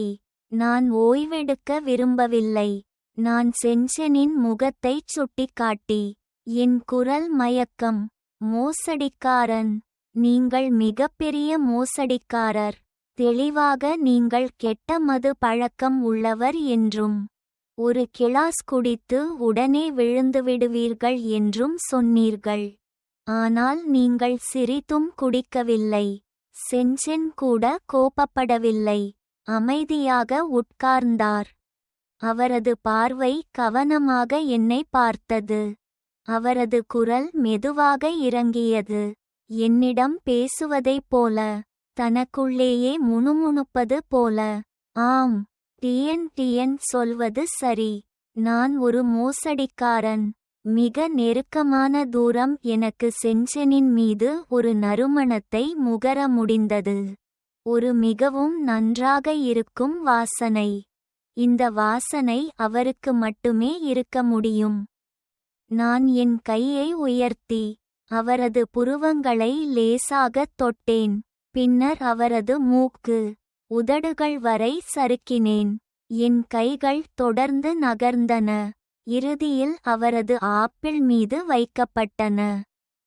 நான் ஓய்வெடுக்க விரும்பவில்லை. நான் செஞ்சனின் முகத்தைச் சுட்டிக்காட்டி என் குரல் மயக்கம். மோசடிக்காரன், நீங்கள் மிகப்பெரிய மோசடிக்காரர். தெளிவாக நீங்கள் கெட்ட மது பழக்கம் உள்ளவர் என்றும் ஒரு கிளாஸ் குடித்து உடனே விழுந்துவிடுவீர்கள் என்றும் சொன்னீர்கள். ஆனால் நீங்கள் சிறிதும் குடிக்கவில்லை. செஞ்சன் கூட கோபப்படவில்லை. அமைதியாக உட்கார்ந்தார். அவரது பார்வை கவனமாக என்னை பார்த்தது. அவரது குரல் மெதுவாக இறங்கியது. என்னிடம் பேசுவதைப் போல, தனக்குள்ளேயே முணுமுணுப்பது போல. ஆம், டிஎன் சொல்வது சரி. நான் ஒரு மோசடிக்காரன். மிக நெருக்கமான தூரம் எனக்கு செஞ்சனின் மீது ஒரு நறுமணத்தை முகர முடிந்தது. ஒரு மிகவும் நன்றாக இருக்கும் வாசனை. இந்த வாசனை அவருக்கு மட்டுமே இருக்க முடியும். நான் என் கையை உயர்த்தி அவரது புருவங்களை லேசாகத் தொட்டேன். பின்னர் அவரது மூக்கு, உதடுகள் வரை சறுக்கினேன். என் கைகள் தொடர்ந்து நகர்ந்தன. இறுதியில் அவரது ஆப்பிள் மீது வைக்கப்பட்டன.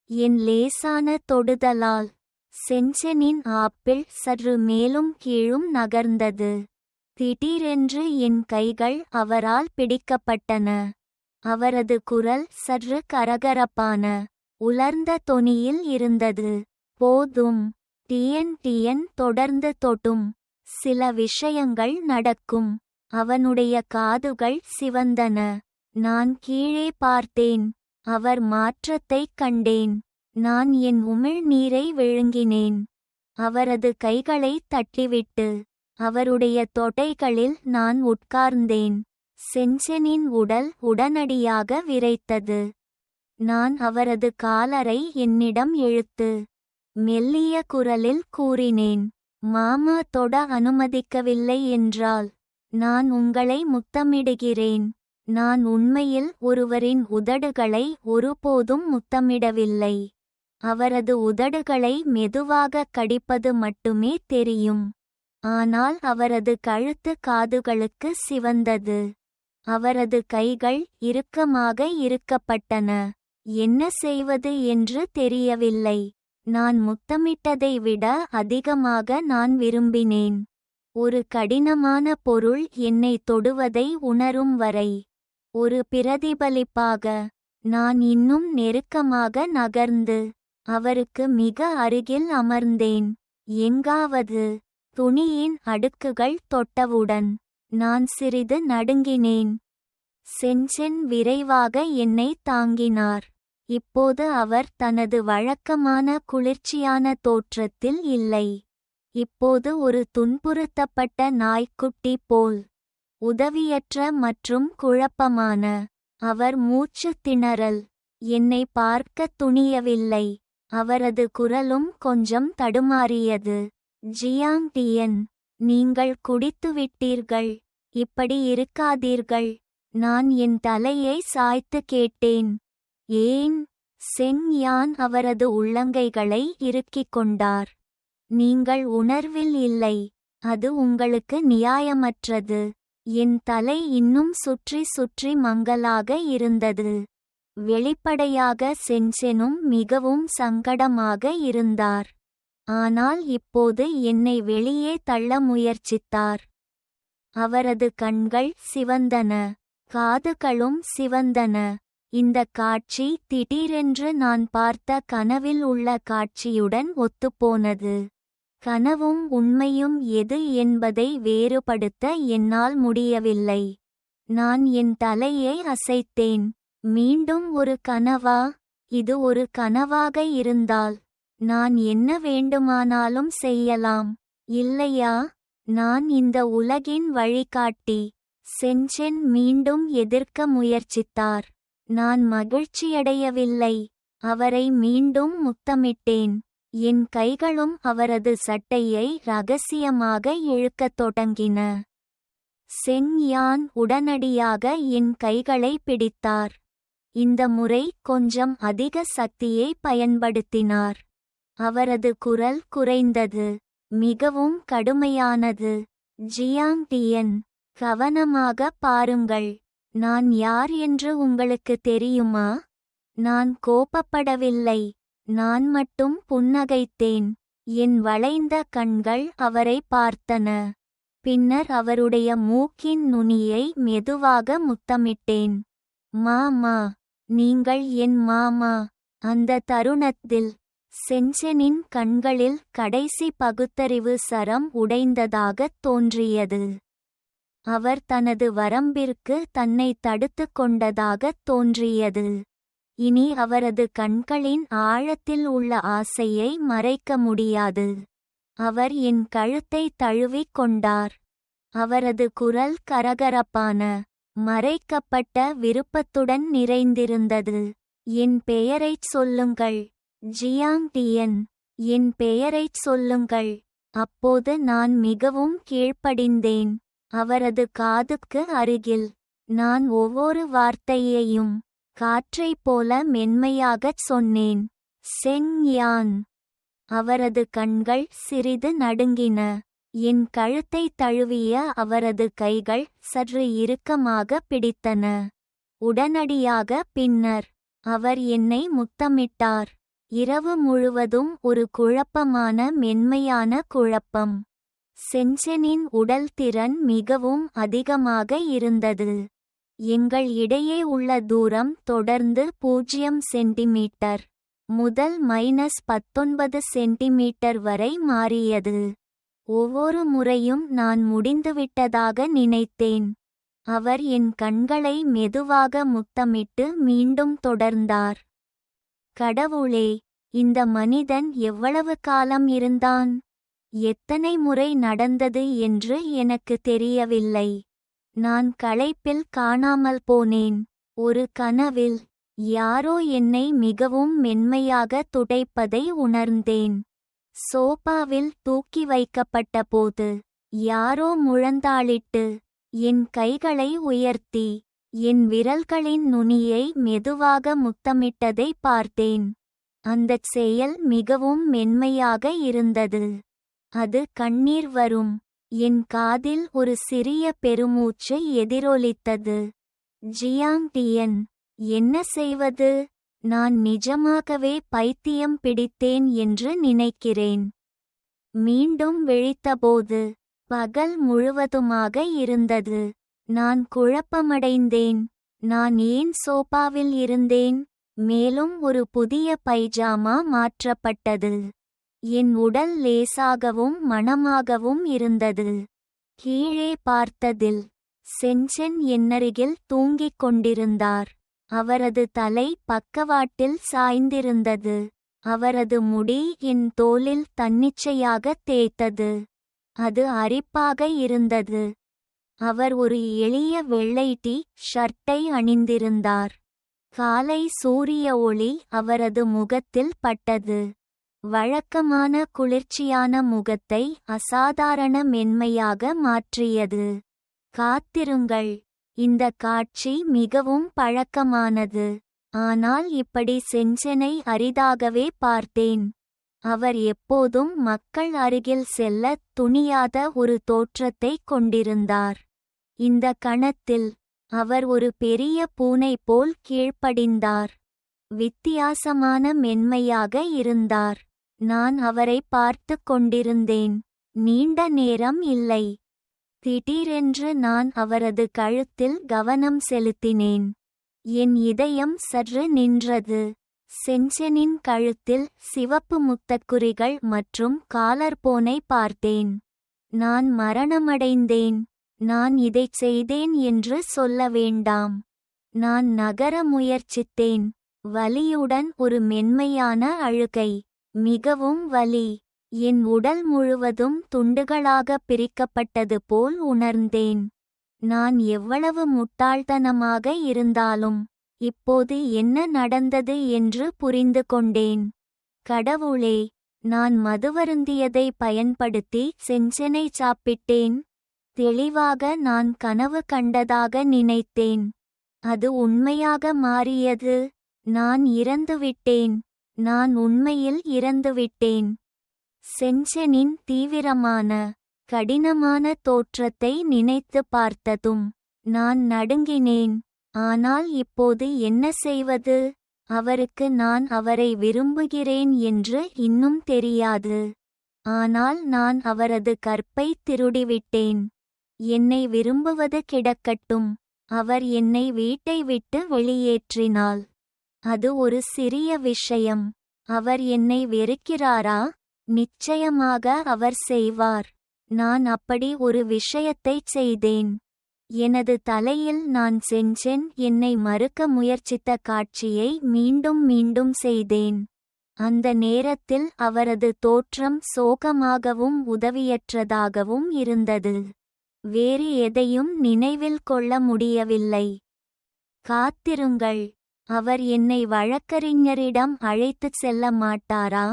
என் லேசான தொடுதலால் செஞ்சனின் ஆப்பிள் சற்று மேலும் கீழும் நகர்ந்தது. திடீரென்று என் கைகள் அவரால் பிடிக்கப்பட்டன. அவரது குரல் சற்று கரகரப்பான, உலர்ந்த தொனியில் இருந்தது. போதும், டிஎன் தொடர்ந்து தொட்டும். சில விஷயங்கள் நடக்கும். அவனுடைய காதுகள் சிவந்தன. நான் கீழே பார்த்தேன். அவர் மாற்றத்தைக் கண்டேன். நான் என் உமிழ்நீரை விழுங்கினேன். அவரது கைகளை தட்டிவிட்டு அவருடைய தொடைகளில் நான் உட்கார்ந்தேன். செஞ்சனின் உடல் உடனடியாக விரைத்தது. நான் அவரது காலரை என்னிடம் இழுத்து மெல்லிய குரலில் கூறினேன், மாமா தொட அனுமதிக்கவில்லை என்றால் நான் உங்களை முத்தமிடுகிறேன். நான் உண்மையில் ஒருவரின் உதடுகளை ஒருபோதும் முத்தமிடவில்லை. அவரது உதடுகளை மெதுவாக கடிப்பது மட்டுமே தெரியும். ஆனால் அவரது கழுத்து காதுகளுக்கு சிவந்தது. அவரது கைகள் இறுக்கமாக இறுக்கப்பட்டன. என்ன செய்வது என்று தெரியவில்லை. நான் முத்தமிட்டதை விட அதிகமாக நான் விரும்பினேன். ஒரு கடினமான பொருள் என்னை தொடுவதை உணரும் வரை. ஒரு பிரதிபலிப்பாக நான் இன்னும் நெருக்கமாக நகர்ந்து அவருக்கு மிக அருகில் அமர்ந்தேன். எங்காவது துணியின் அடுக்குகள் தொட்டவுடன் நான் சிறிது நடுங்கினேன். செஞ்சன் விரைவாக என்னை தாங்கினார். இப்போது அவர் தனது வழக்கமான குளிர்ச்சியான தோற்றத்தில் இல்லை. இப்போது ஒரு துன்புறுத்தப்பட்ட நாய்க்குட்டி போல், உதவியற்ற மற்றும் குழப்பமான. அவர் மூச்சு திணறல். என்னை பார்க்க துணியவில்லை. அவரது குரலும் கொஞ்சம் தடுமாறியது. டிஎன், நீங்கள் குடித்துவிட்டீர்கள். இப்படி இருக்காதீர்கள். நான் என் தலையை சாய்த்து கேட்டேன். ஏன்? செங் யான் அவரது உள்ளங்கைகளை இறுக்கிக் கொண்டார். நீங்கள் உணர்வில் இல்லை. அது உங்களுக்கு நியாயமற்றது. என் தலை இன்னும் சுற்றி சுற்றி மங்கலாக இருந்தது. வெளிப்படையாக செஞ்சனும் மிகவும் சங்கடமாக இருந்தார். ஆனால் இப்போது என்னை வெளியே தள்ள முயற்சித்தார். அவரது கண்கள் சிவந்தன. காதுகளும் சிவந்தன. இந்த காட்சி திடீரென்று நான் பார்த்த கனவில் உள்ள காட்சியுடன் ஒத்துப்போனது. கனவும் உண்மையும் எது என்பதை வேறுபடுத்த என்னால் முடியவில்லை. நான் என் தலையை அசைத்தேன். மீண்டும் ஒரு கனவா? இது ஒரு கனவாக இருந்தால் நான் என்ன வேண்டுமானாலும் செய்யலாம், இல்லையா? நான் இந்த உலகின் வழிகாட்டி. சென்சென் மீண்டும் எதிர்க்க முயற்சித்தார். நான் மகிழ்ச்சியடையவில்லை. அவரை மீண்டும் முத்தமிட்டேன். என் கைகளும் அவரது சட்டையை ரகசியமாக இழுக்கத் தொடங்கின. செங் யான் உடனடியாக என் கைகளை பிடித்தார். இந்த முறை கொஞ்சம் அதிக சக்தியை பயன்படுத்தினார். அவரது குரல் குறைந்தது, மிகவும் கடுமையானது. ஜியாங் டியன், கவனமாக பாருங்கள். நான் யார் என்று உங்களுக்கு தெரியுமா? நான் கோபப்படவில்லை. நான் மட்டும் புன்னகைத்தேன். என் வளைந்த கண்கள் அவரை பார்த்தன. பின்னர் அவருடைய மூக்கின் நுனியை மெதுவாக முத்தமிட்டேன். மாமா, நீங்கள் என் மாமா. அந்த தருணத்தில் சென்செனின் கண்களில் கடைசி பகுத்தறிவு சரம் உடைந்ததாகத் தோன்றியது. அவர் தனது வரம்பிற்கு தன்னை தடுத்துக் கொண்டதாகத் தோன்றியது. இனி அவரது கண்களின் ஆழத்தில் உள்ள ஆசையை மறைக்க முடியாது. அவர் என் கழுத்தை தழுவிக் கொண்டார். அவரது குரல் கரகரப்பான, மறைக்கப்பட்ட விருப்பத்துடன் நிறைந்திருந்தது. என் பெயரைச் சொல்லுங்கள், ஜியாங் டியன். என் பெயரைச் சொல்லுங்கள். அப்போது நான் மிகவும் கீழ்ப்படிந்தேன். அவரது காதுக்கு அருகில் நான் ஒவ்வொரு வார்த்தையையும் காற்றைப் போல மென்மையாகச் சொன்னேன். செங் யான். அவரது கண்கள் சிறிது நடுங்கின. என் கழுத்தை தழுவிய அவரது கைகள் சற்று இறுக்கமாக பிடித்தன. உடனடியாக பின்னர் அவர் என்னை முத்தமிட்டார். இரவு முழுவதும் ஒரு குழப்பமான மென்மையான குழப்பம். சென்செனின் உடல் திறன் மிகவும் அதிகமாக இருந்தது. எங்கள் இடையே உள்ள தூரம் தொடர்ந்து 0 சென்டிமீட்டர் முதல் -19 சென்டிமீட்டர் வரை மாறியது. ஒவ்வொரு முறையும் நான் முடிந்துவிட்டதாக நினைத்தேன். அவர் என் கண்களை மெதுவாக முத்தமிட்டு மீண்டும் தொடர்ந்தார். கடவுளே, இந்த மனிதன் எவ்வளவு காலம் இருந்தான்? எத்தனை முறை நடந்தது என்று எனக்கு தெரியவில்லை. நான் களைப்பில் காணாமல் போனேன். ஒரு கனவில் யாரோ என்னை மிகவும் மென்மையாக துடைப்பதை உணர்ந்தேன். சோபாவில் தூக்கி வைக்கப்பட்ட போது யாரோ முழந்தாளிட்டு என் கைகளை உயர்த்தி என் விரல்களின் நுனியை மெதுவாக முத்தமிட்டதை பார்த்தேன். அந்தச் செயல் மிகவும் மென்மையாக இருந்தது. அது கண்ணீர் வரும் என் காதில் ஒரு சிறிய பெருமூச்சு எதிரொலித்தது. ஜியாங் டியன், என்ன செய்வது? நான் நிஜமாகவே பைத்தியம் பிடித்தேன் என்று நினைக்கிறேன். மீண்டும் விழித்தபோது பகல் முழுவதுமாக இருந்தது. நான் குழப்பமடைந்தேன். நான் ஏன் சோபாவில் இருந்தேன்? மேலும் ஒரு புதிய பைஜாமா மாற்றப்பட்டது. என் உடல் லேசாகவும் மணமாகவும் இருந்தது. கீழே பார்த்ததில் சென்சென் என்னருகில் தூங்கிக் கொண்டிருந்தார். அவரது தலை பக்கவாட்டில் சாய்ந்திருந்தது. அவரது முடி என் தோலில் தன்னிச்சையாக தேய்த்தது. அது அரிப்பாக இருந்தது. அவர் ஒரு எளிய வெள்ளை ஷர்ட்டை அணிந்திருந்தார். காலை சூரிய ஒளி அவரது முகத்தில் பட்டது. வழக்கமான குளிர்ச்சியான முகத்தை அசாதாரண மென்மையாக மாற்றியது. காத்திருங்கள், இந்த காட்சி மிகவும் பழக்கமானது. ஆனால் இப்படி சென்செனை அரிதாகவே பார்த்தேன். அவர் எப்போதும் மக்கள் அருகில் செல்ல துணியாத ஒரு தோற்றத்தை கொண்டிருந்தார். இந்த கணத்தில் அவர் ஒரு பெரிய பூனை போல் கீழ்ப்படிந்தார். வித்தியாசமான மென்மையாக இருந்தார். நான் அவரை பார்த்து கொண்டிருந்தேன். நீண்ட நேரம் இல்லை. திடீரென்று நான் அவரது கழுத்தில் கவனம் செலுத்தினேன். என் இதயம் சற்று நின்றது. சென்செனின் கழுத்தில் சிவப்பு முத்தக்குறிகள் மற்றும் காலர்போனை பார்த்தேன். நான் மரணமடைந்தேன். நான் இதைச் செய்தேன் என்று சொல்ல வேண்டாம். நான் நகர முயற்சித்தேன். வலியுடன் ஒரு மென்மையான அழுகை. மிகவும் வலி. என் உடல் முழுவதும் துண்டுகளாக பிரிக்கப்பட்டது போல் உணர்ந்தேன். நான் எவ்வளவு முட்டாள்தனமாக இருந்தாலும் இப்போது என்ன நடந்தது என்று புரிந்து கொண்டேன். கடவுளே, நான் மதுவருந்தியதை பயன்படுத்தி செஞ்சனை சாப்பிட்டேன். தெளிவாக நான் கனவு கண்டதாக நினைத்தேன். அது உண்மையாக மாறியது. நான் இறந்துவிட்டேன். நான் உண்மையில் இறந்துவிட்டேன். செஞ்சனின் தீவிரமான கடினமான தோற்றத்தை நினைத்து பார்த்ததும் நான் நடுங்கினேன். ஆனால் இப்போது என்ன செய்வது? அவருக்கு நான் அவரை விரும்புகிறேன் என்று இன்னும் தெரியாது. ஆனால் நான் அவரது கற்பை திருடிவிட்டேன். என்னை விரும்புவது கிடக்கட்டும். அவர் என்னை வீட்டை விட்டு வெளியேற்றினாள். அது ஒரு சிறிய விஷயம். அவர் என்னை வெறுக்கிறாரா? நிச்சயமாக அவர் செய்வார். நான் அப்படி ஒரு விஷயத்தைச் செய்தேன். எனது தலையில் நான் செஞ்சன் என்னை மறுக்க முயற்சித்த காட்சியை மீண்டும் மீண்டும் செய்தேன். அந்த நேரத்தில் அவரது தோற்றம் சோகமாகவும் உதவியற்றதாகவும் இருந்தது. வேறு எதையும் நினைவில் கொள்ள முடியவில்லை. காத்திருங்கள். அவர் என்னை வழக்கறிஞரிடம் அழைத்துச் செல்ல மாட்டாரா?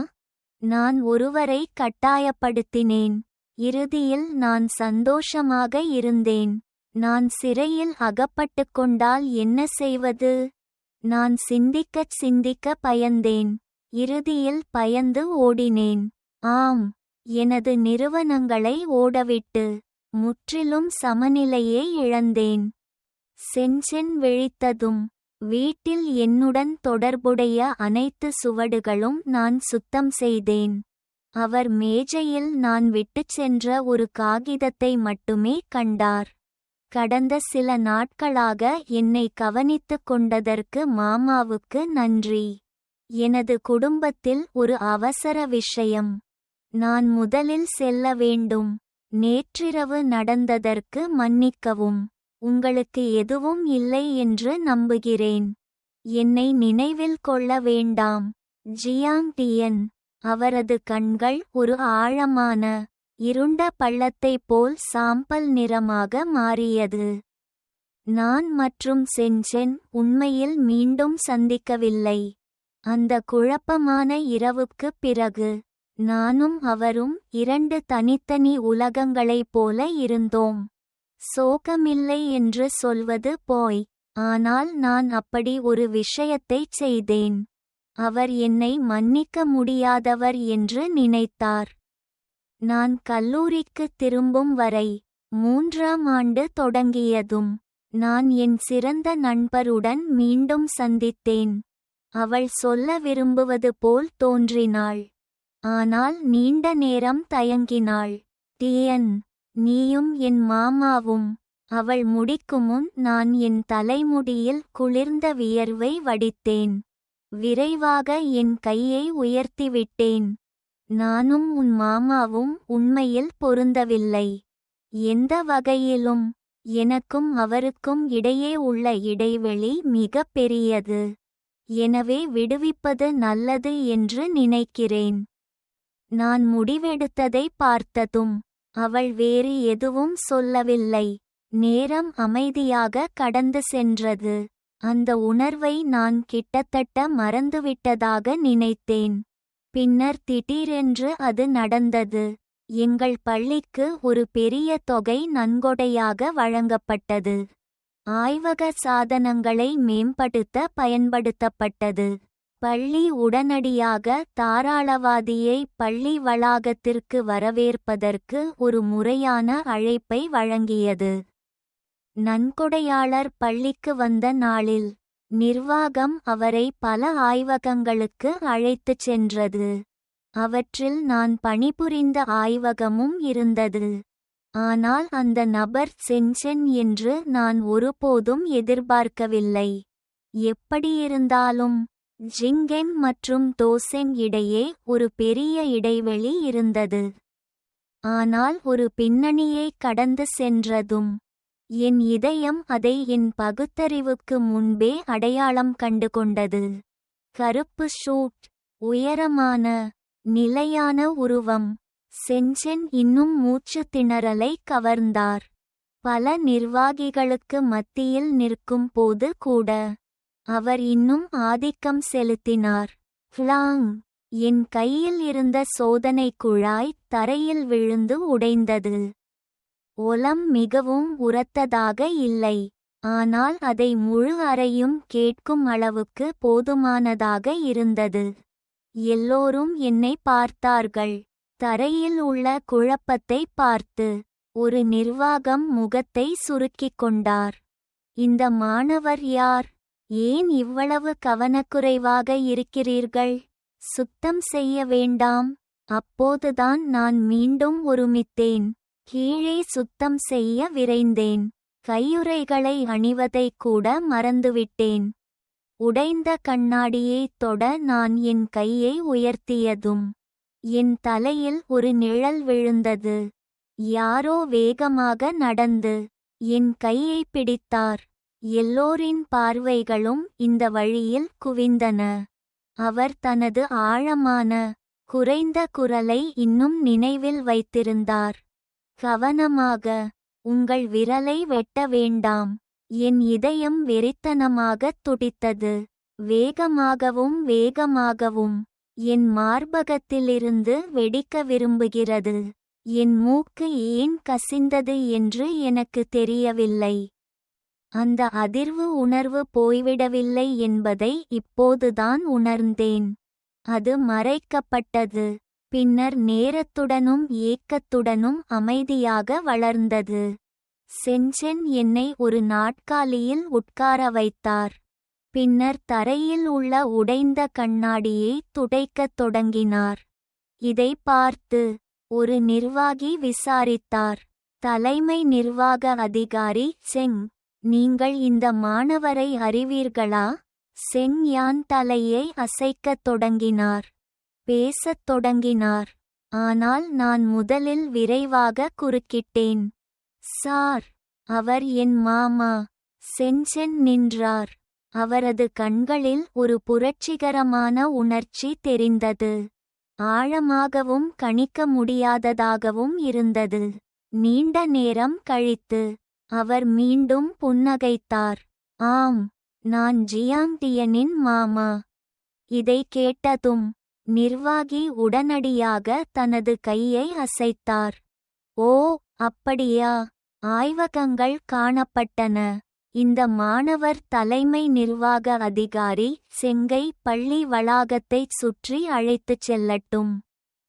நான் ஒருவரை கட்டாயப்படுத்தினேன். இறுதியில் நான் சந்தோஷமாக இருந்தேன். நான் சிறையில் அகப்பட்டுக் கொண்டால் என்ன செய்வது? நான் சிந்திக்க பயந்தேன். இறுதியில் பயந்து ஓடினேன். ஆம், எனது நிறுவனங்களை ஓடவிட்டு முற்றிலும் சமநிலையை இழந்தேன். செஞ்சன் விழித்ததும் வீட்டில் என்னுடன் தொடர்புடைய அனைத்து சுவடுகளும் நான் சுத்தம் செய்தேன். அவர் மேஜையில் நான் விட்டுச் சென்ற ஒரு காகிதத்தை மட்டுமே கண்டார். கடந்த சில நாட்களாக என்னை கவனித்துக் கொண்டதற்கு மாமாவுக்கு நன்றி. எனது குடும்பத்தில் ஒரு அவசர விஷயம். நான் முதலில் செல்ல வேண்டும். நேற்றிரவு நடந்ததற்கு மன்னிக்கவும். உங்களுக்கு எதுவும் இல்லை என்று நம்புகிறேன். என்னை நினைவில் கொள்ள வேண்டாம். ஜியாங் டியன். அவரது கண்கள் ஒரு ஆழமான இருண்ட பள்ளத்தைப் போல் சாம்பல் நிறமாக மாறியது. நான் மற்றும் செஞ்சன் உண்மையில் மீண்டும் சந்திக்கவில்லை. அந்த குழப்பமான இரவுக்குப் பிறகு நானும் அவரும் இரண்டு தனித்தனி உலகங்களைப் போல இருந்தோம். சோகமில்லை என்று சொல்வது போய். ஆனால் நான் அப்படி ஒரு விஷயத்தைச் செய்தேன். அவர் என்னை மன்னிக்க முடியாதவர் என்று நினைத்தார். நான் கல்லூரிக்கு திரும்பும் வரை 3ஆம் ஆண்டு தொடங்கியதும் நான் என் சிறந்த நண்பருடன் மீண்டும் சந்தித்தேன். அவள் சொல்ல விரும்புவது போல் தோன்றினாள். ஆனால் நீண்ட நேரம் தயங்கினாள். டியன், நீயும் என் மாமாவும். அவள் முடிக்கும் முன் நான் என் தலைமுடியில் குளிர்ந்த வியர்வை வடித்தேன். விரைவாக என் கையை உயர்த்திவிட்டேன். நானும் உன் மாமாவும் உண்மையில் பொருந்தவில்லை. எந்த வகையிலும். எனக்கும் அவருக்கும் இடையே உள்ள இடைவெளி மிக பெரியது. எனவே விடுவிப்பது நல்லது என்று நினைக்கிறேன். நான் முடிவெடுத்ததை பார்த்ததும் அவள் வேறு எதுவும் சொல்லவில்லை. நேரம் அமைதியாக கடந்து சென்றது. அந்த உணர்வை நான் கிட்டத்தட்ட மறந்துவிட்டதாக நினைத்தேன். பின்னர் திடீரென்று அது நடந்தது. எங்கள் பள்ளிக்கு ஒரு பெரிய தொகை நன்கொடையாக வழங்கப்பட்டது. ஆய்வக சாதனங்களை மேம்படுத்த பயன்படுத்தப்பட்டது. பள்ளி உடனடியாக தாராளவாதியை பள்ளி வளாகத்திற்கு வரவேற்பதற்கு ஒரு முறையான அழைப்பை வழங்கியது. நன்கொடையாளர் பள்ளிக்கு வந்த நாளில் நிர்வாகம் அவரை பல ஆய்வகங்களுக்கு அழைத்துச் சென்றது. அவற்றில் நான் பணிபுரிந்த ஆய்வகமும் இருந்தது. ஆனால் அந்த நபர் செஞ்சன் என்று நான் ஒருபோதும் எதிர்பார்க்கவில்லை. எப்படியிருந்தாலும் ஜிங்கென் மற்றும் தோசென் இடையே ஒரு பெரிய இடைவெளி இருந்தது. ஆனால் ஒரு பின்னணியை கடந்து சென்றதும் என் இதயம் அதை என் பகுத்தறிவுக்கு முன்பே அடையாளம் கண்டு கொண்டது. கருப்பு ஷூட், உயரமான, நிலையான உருவம். சென்சென் இன்னும் மூச்சு திணறலை கவர்ந்தார். பல நிர்வாகிகளுக்கு மத்தியில் நிற்கும் போது கூட அவர் இன்னும் ஆதிக்கம் செலுத்தினார். ஹ்லாங்! என் கையில் இருந்த சோதனை குழாய் தரையில் விழுந்து உடைந்தது. ஒலம் மிகவும் உரத்ததாக இல்லை, ஆனால் அதை முழு அறையும் கேட்கும் அளவுக்கு போதுமானதாக இருந்தது. எல்லோரும் என்னை பார்த்தார்கள். தரையில் உள்ள குழப்பத்தை பார்த்து ஒரு நிர்வாகம் முகத்தை சுருக்கிக் கொண்டார். இந்த மாணவர் யார்? ஏன் இவ்வளவு கவனக்குறைவாக இருக்கிறீர்கள்? சுத்தம் செய்ய வேண்டாம். அப்போதுதான் நான் மீண்டும் ஒருமித்தேன். கீழே சுத்தம் செய்ய விரைந்தேன். கையுறைகளை அணிவதை கூட மறந்துவிட்டேன். உடைந்த கண்ணாடியை தொட நான் என் கையை உயர்த்தியதும் என் தலையில் ஒரு நிழல் விழுந்தது. யாரோ வேகமாக நடந்து என் கையை பிடித்தார். எல்லோரின் பார்வைகளும் இந்த வழியில் குவிந்தன. அவர் தனது ஆழமான, குறைந்த குரலை இன்னும் நினைவில் வைத்திருந்தார். கவனமாக, உங்கள் விரலை வெட்ட வேண்டாம். என் இதயம் வெறித்தனமாகத் துடித்தது. வேகமாகவும் வேகமாகவும். என் மார்பகத்திலிருந்து வெடிக்க விரும்புகிறது. என் மூக்கு ஏன் கசிந்தது என்று எனக்கு தெரியவில்லை. அந்த அதிர்வு உணர்வு போய்விடவில்லை என்பதை இப்போதுதான் உணர்ந்தேன். அது மறைக்கப்பட்டது, பின்னர் நேரத்துடனும் ஏக்கத்துடனும் அமைதியாக வளர்ந்தது. சென்சென் என்னை ஒரு நாற்காலியில் உட்கார வைத்தார். பின்னர் தரையில் உள்ள உடைந்த கண்ணாடியை துடைக்கத் தொடங்கினார். இதை பார்த்து ஒரு நிர்வாகி விசாரித்தார். தலைமை நிர்வாக அதிகாரி செங், நீங்கள் இந்த மாணவரை அறிவீர்களா? செங் யான் தலையை அசைக்கத் தொடங்கினார். பேசத் தொடங்கினார். ஆனால் நான் முதலில் விரைவாக குறுக்கிட்டேன். சார், அவர் என் மாமா. சென்சென் நின்றார். அவரது கண்களில் ஒரு புரட்சிகரமான உணர்ச்சி தெரிந்தது. ஆழமாகவும் கணிக்க முடியாததாகவும் இருந்தது. நீண்ட நேரம் கழித்து அவர் மீண்டும் புன்னகைத்தார். ஆம், நான் ஜியாங் டியனின் மாமா. இதை கேட்டதும் நிர்வாகி உடனடியாக தனது கையை அசைத்தார். ஓ, அப்படியா? ஆய்வகங்கள் காணப்பட்டன. இந்த மாணவர் தலைமை நிர்வாக அதிகாரி செங்கை பள்ளி வளாகத்தைச் சுற்றி அழைத்துச் செல்லட்டும்.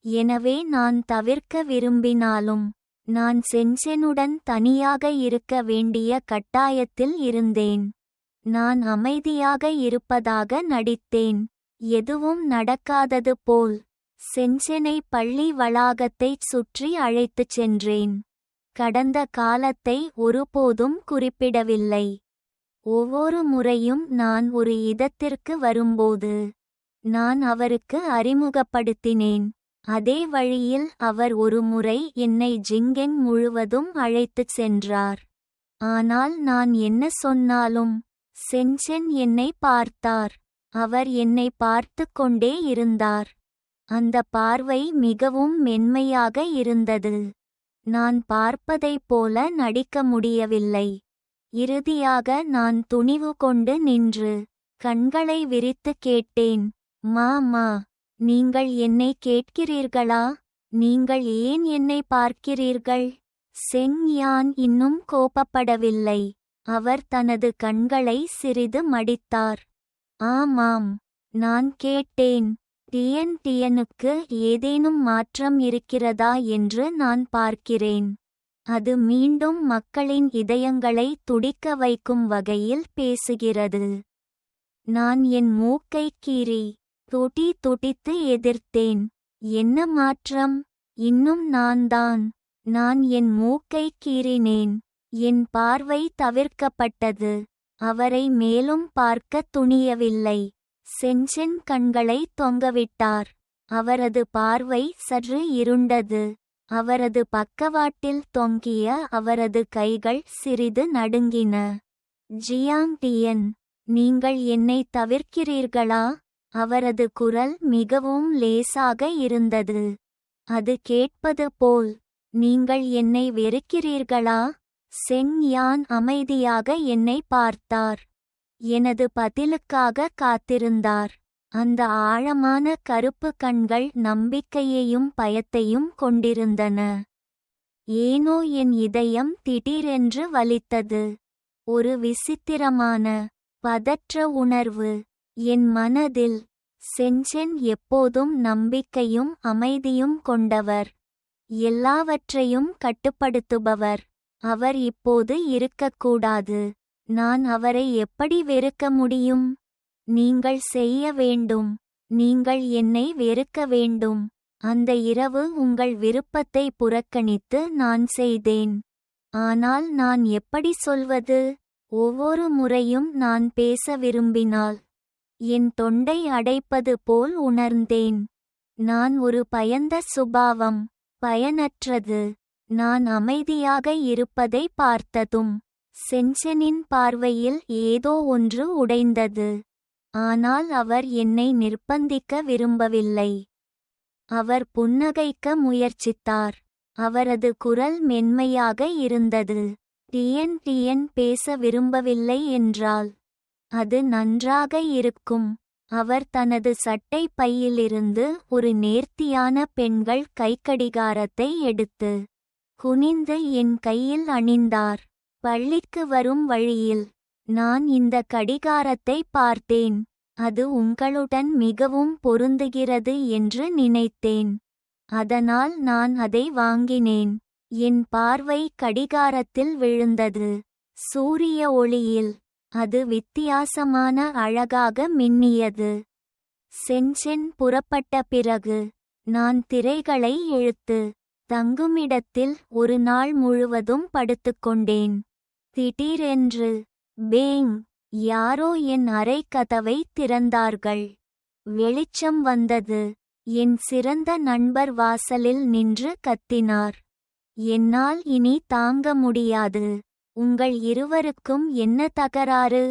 எனவே நான் தவிர்க்க விரும்பினாலும் நான் சென்செனுடன் தனியாக இருக்க வேண்டிய கட்டாயத்தில் இருந்தேன். நான் அமைதியாக இருப்பதாக நடித்தேன். எதுவும் நடக்காதது போல் சென்செனை பள்ளி வளாகத்தைச் சுற்றி அழைத்துச் சென்றேன். கடந்த காலத்தை ஒருபோதும் குறிப்பிடவில்லை. ஒவ்வொரு முறையும் நான் ஒரு இடத்திற்கு வரும்போது நான் அவருக்கு அறிமுகப்படுத்தினேன். அதே வழியில் அவர் ஒரு முறை என்னை ஜிங்கெங் முழுவதும் அழைத்துச் சென்றார். ஆனால் நான் என்ன சொன்னாலும் சென்சென் என்னை பார்த்தார். அவர் என்னை பார்த்து கொண்டே இருந்தார். அந்த பார்வை மிகவும் மென்மையாக இருந்தது. நான் பார்ப்பதைப் போல நடிக்க முடியவில்லை. இறுதியாக நான் துணிவு கொண்டு நின்று கண்களை விரித்து கேட்டேன். மாமா, நீங்கள் என்னை கேட்கிறீர்களா? நீங்கள் ஏன் என்னை பார்க்கிறீர்கள்? செங் யான் இன்னும் கோபப்படவில்லை. அவர் தனது கண்களை சிறிது மடித்தார். ஆமாம், நான் கேட்டேன். டியனுக்கு ஏதேனும் மாற்றம் இருக்கிறதா என்று நான் பார்க்கிறேன். அது மீண்டும் மக்களின் இதயங்களை துடிக்க வைக்கும் வகையில் பேசுகிறது. நான் என் மூக்கை கீறி துடித்து எதிர்த்தேன். என்ன மாற்றம்? இன்னும் நான்தான். நான் என் மூக்கை கீறினேன். என் பார்வை தவிர்க்கப்பட்டது. அவரை மேலும் பார்க்க துணியவில்லை. சென்சென் கண்களை தொங்கவிட்டார். அவரது பார்வை சற்று இருண்டது. அவரது பக்கவாட்டில் தொங்கிய அவரது கைகள் சிறிது நடுங்கின. ஜியாங் டியன், நீங்கள் என்னை தவிர்க்கிறீர்களா? அவரது குரல் மிகவும் லேசாக இருந்தது. அது கேட்பது போல், நீங்கள் என்னை வெறுக்கிறீர்களா? செங் யான் அமைதியாக என்னை பார்த்தார். எனது பதிலுக்காக காத்திருந்தார். அந்த ஆழமான கருப்பு கண்கள் நம்பிக்கையையும் பயத்தையும் கொண்டிருந்தன. ஏனோ என் இதயம் திடீரென்று வலித்தது. ஒரு விசித்திரமான, பதற்ற உணர்வு என் மனதில். சென்சென் எப்போதும் நம்பிக்கையும் அமைதியும் கொண்டவர், எல்லாவற்றையும் கட்டுப்படுத்துபவர். அவர் இப்போது இருக்கக்கூடாது. நான் அவரை எப்படி வெறுக்க முடியும்? நீங்கள் செய்ய வேண்டும். நீங்கள் என்னை வெறுக்க வேண்டும். அந்த இரவு உங்கள் விருப்பத்தை புறக்கணித்து நான் செய்தேன். ஆனால் நான் எப்படி சொல்வது? ஒவ்வொரு முறையும் நான் பேச விரும்பினால் என் தொண்டை அடைப்பது போல் உணர்ந்தேன். நான் ஒரு பயந்த சுபாவம், பயனற்றது. நான் அமைதியாக இருப்பதை பார்த்ததும் சென்செனின் பார்வையில் ஏதோ ஒன்று உடைந்தது. ஆனால் அவர் என்னை நிர்பந்திக்க விரும்பவில்லை. அவர் புன்னகைக்க முயற்சித்தார். அவரது குரல் மென்மையாக இருந்தது. டியன் டியன் பேச விரும்பவில்லை என்றால் அது நன்றாக இருக்கும். அவர் தனது சட்டை பையிலிருந்து ஒரு நேர்த்தியான பெண்கள் கைக்கடிகாரத்தை எடுத்து குனிந்து என் கையில் அணிந்தார். பள்ளிக்கு வரும் வழியில் நான் இந்த கடிகாரத்தை பார்த்தேன். அது உங்களுடன் மிகவும் பொருந்துகிறது என்று நினைத்தேன். அதனால் நான் அதை வாங்கினேன். என் பார்வை கடிகாரத்தில் விழுந்தது. சூரிய ஒளியில் அது வித்தியாசமான அழகாக மின்னியது. சென்சென் புறப்பட்ட பிறகு நான் திரைகளை இழுத்து தங்குமிடத்தில் ஒரு நாள் முழுவதும் படுத்துக்கொண்டேன். திடீரென்று பேங், யாரோ என் அறை கதவை திறந்தார்கள். வெளிச்சம் வந்தது. என் சிறந்த நண்பர் வாசலில் நின்று கத்தினார். என்னால் இனி தாங்க முடியாது. உங்கள் இருவருக்கும் என்ன தகராறு?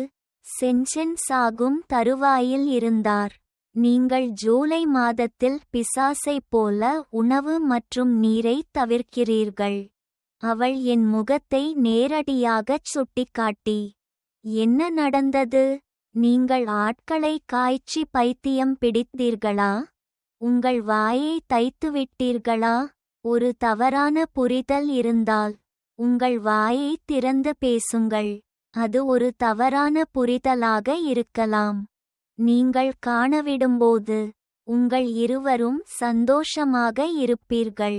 சென்சென் சாகும் தருவாயில் இருந்தார். நீங்கள் ஜூலை மாதத்தில் பிசாசைப் போல உணவு மற்றும் நீரை தவிர்க்கிறீர்கள். அவள் என் முகத்தை நேரடியாகச் சுட்டிக்காட்டி, என்ன நடந்தது? நீங்கள் ஆட்களை காய்ச்சி பைத்தியம் பிடித்தீர்களா? உங்கள் வாயை தைத்துவிட்டீர்களா? ஒரு தவறான புரிதல் இருந்தால் உங்கள் வாயை திறந்து பேசுங்கள். அது ஒரு தவறான புரிதலாக இருக்கலாம். நீங்கள் காணவிடும்போது உங்கள் இருவரும் சந்தோஷமாக இருப்பீர்கள்.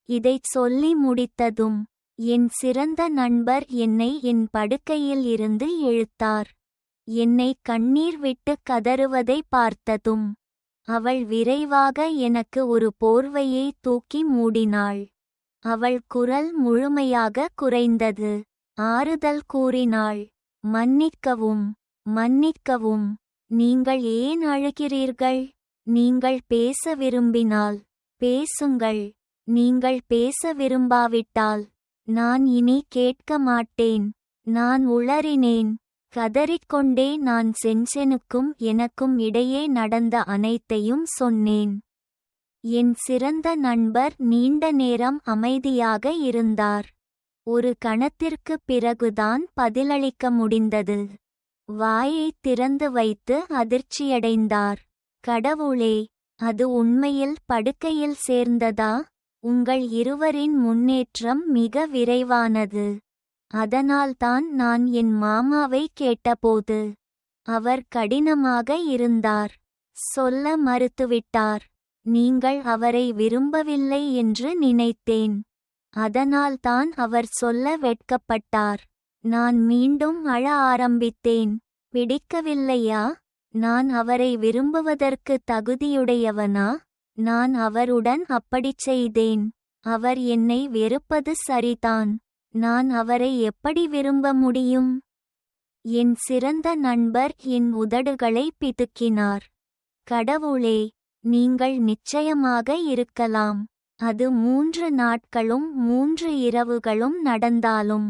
இதைச் சொல்லி முடித்ததும் என் சிறந்த நண்பர் என்னை என் படுக்கையில் இருந்து இழுத்தார். என்னை கண்ணீர் விட்டு கதறுவதை பார்த்ததும் அவள் விரைவாக எனக்கு ஒரு போர்வையை தூக்கி மூடினாள். அவள் குரல் முழுமையாக குறைந்தது. ஆறுதல் கூறினாள். மன்னிக்கவும், மன்னிக்கவும். நீங்கள் ஏன் அழுகிறீர்கள்? நீங்கள் பேச விரும்பினால் பேசுங்கள். நீங்கள் பேச விரும்பாவிட்டால் நான் இனி கேட்க மாட்டேன். நான் உளறினேன். கதறிக்கொண்டே நான் சென்செனுக்கும் எனக்கும் இடையே நடந்த அனைத்தையும் சொன்னேன். என் சிறந்த நண்பர் நீண்ட நேரம் அமைதியாக இருந்தார். ஒரு கணத்திற்குப் பிறகுதான் பதிலளிக்க முடிந்தது. வாயை திறந்து வைத்து அதிர்ச்சியடைந்தார். கடவுளே, அது உண்மையில் படுக்கையில் சேர்ந்ததா? உங்கள் இருவரின் முன்னேற்றம் மிக விரைவானது. அதனால்தான் நான் என் மாமாவை கேட்டபோது அவர் கடினமாக இருந்தார். சொல்ல மறுத்துவிட்டார். நீங்கள் அவரை விரும்பவில்லை என்று நினைத்தேன். அதனால்தான் அவர் சொல்ல வெட்கப்பட்டார். நான் மீண்டும் அழ ஆரம்பித்தேன். பிடிக்கவில்லையா? நான் அவரை விரும்புவதற்கு தகுதியுடையவனா? நான் அவருடன் அப்படிச் செய்தேன். அவர் என்னை வெறுப்பது சரிதான். நான் அவரை எப்படி விரும்ப முடியும்? என் சிறந்த நண்பர் என் உதடுகளை பிதுக்கினார். கடவுளே, நீங்கள் நிச்சயமாக இருக்கலாம். அது 3 நாட்களும் 3 இரவுகளும் நடந்தாலும்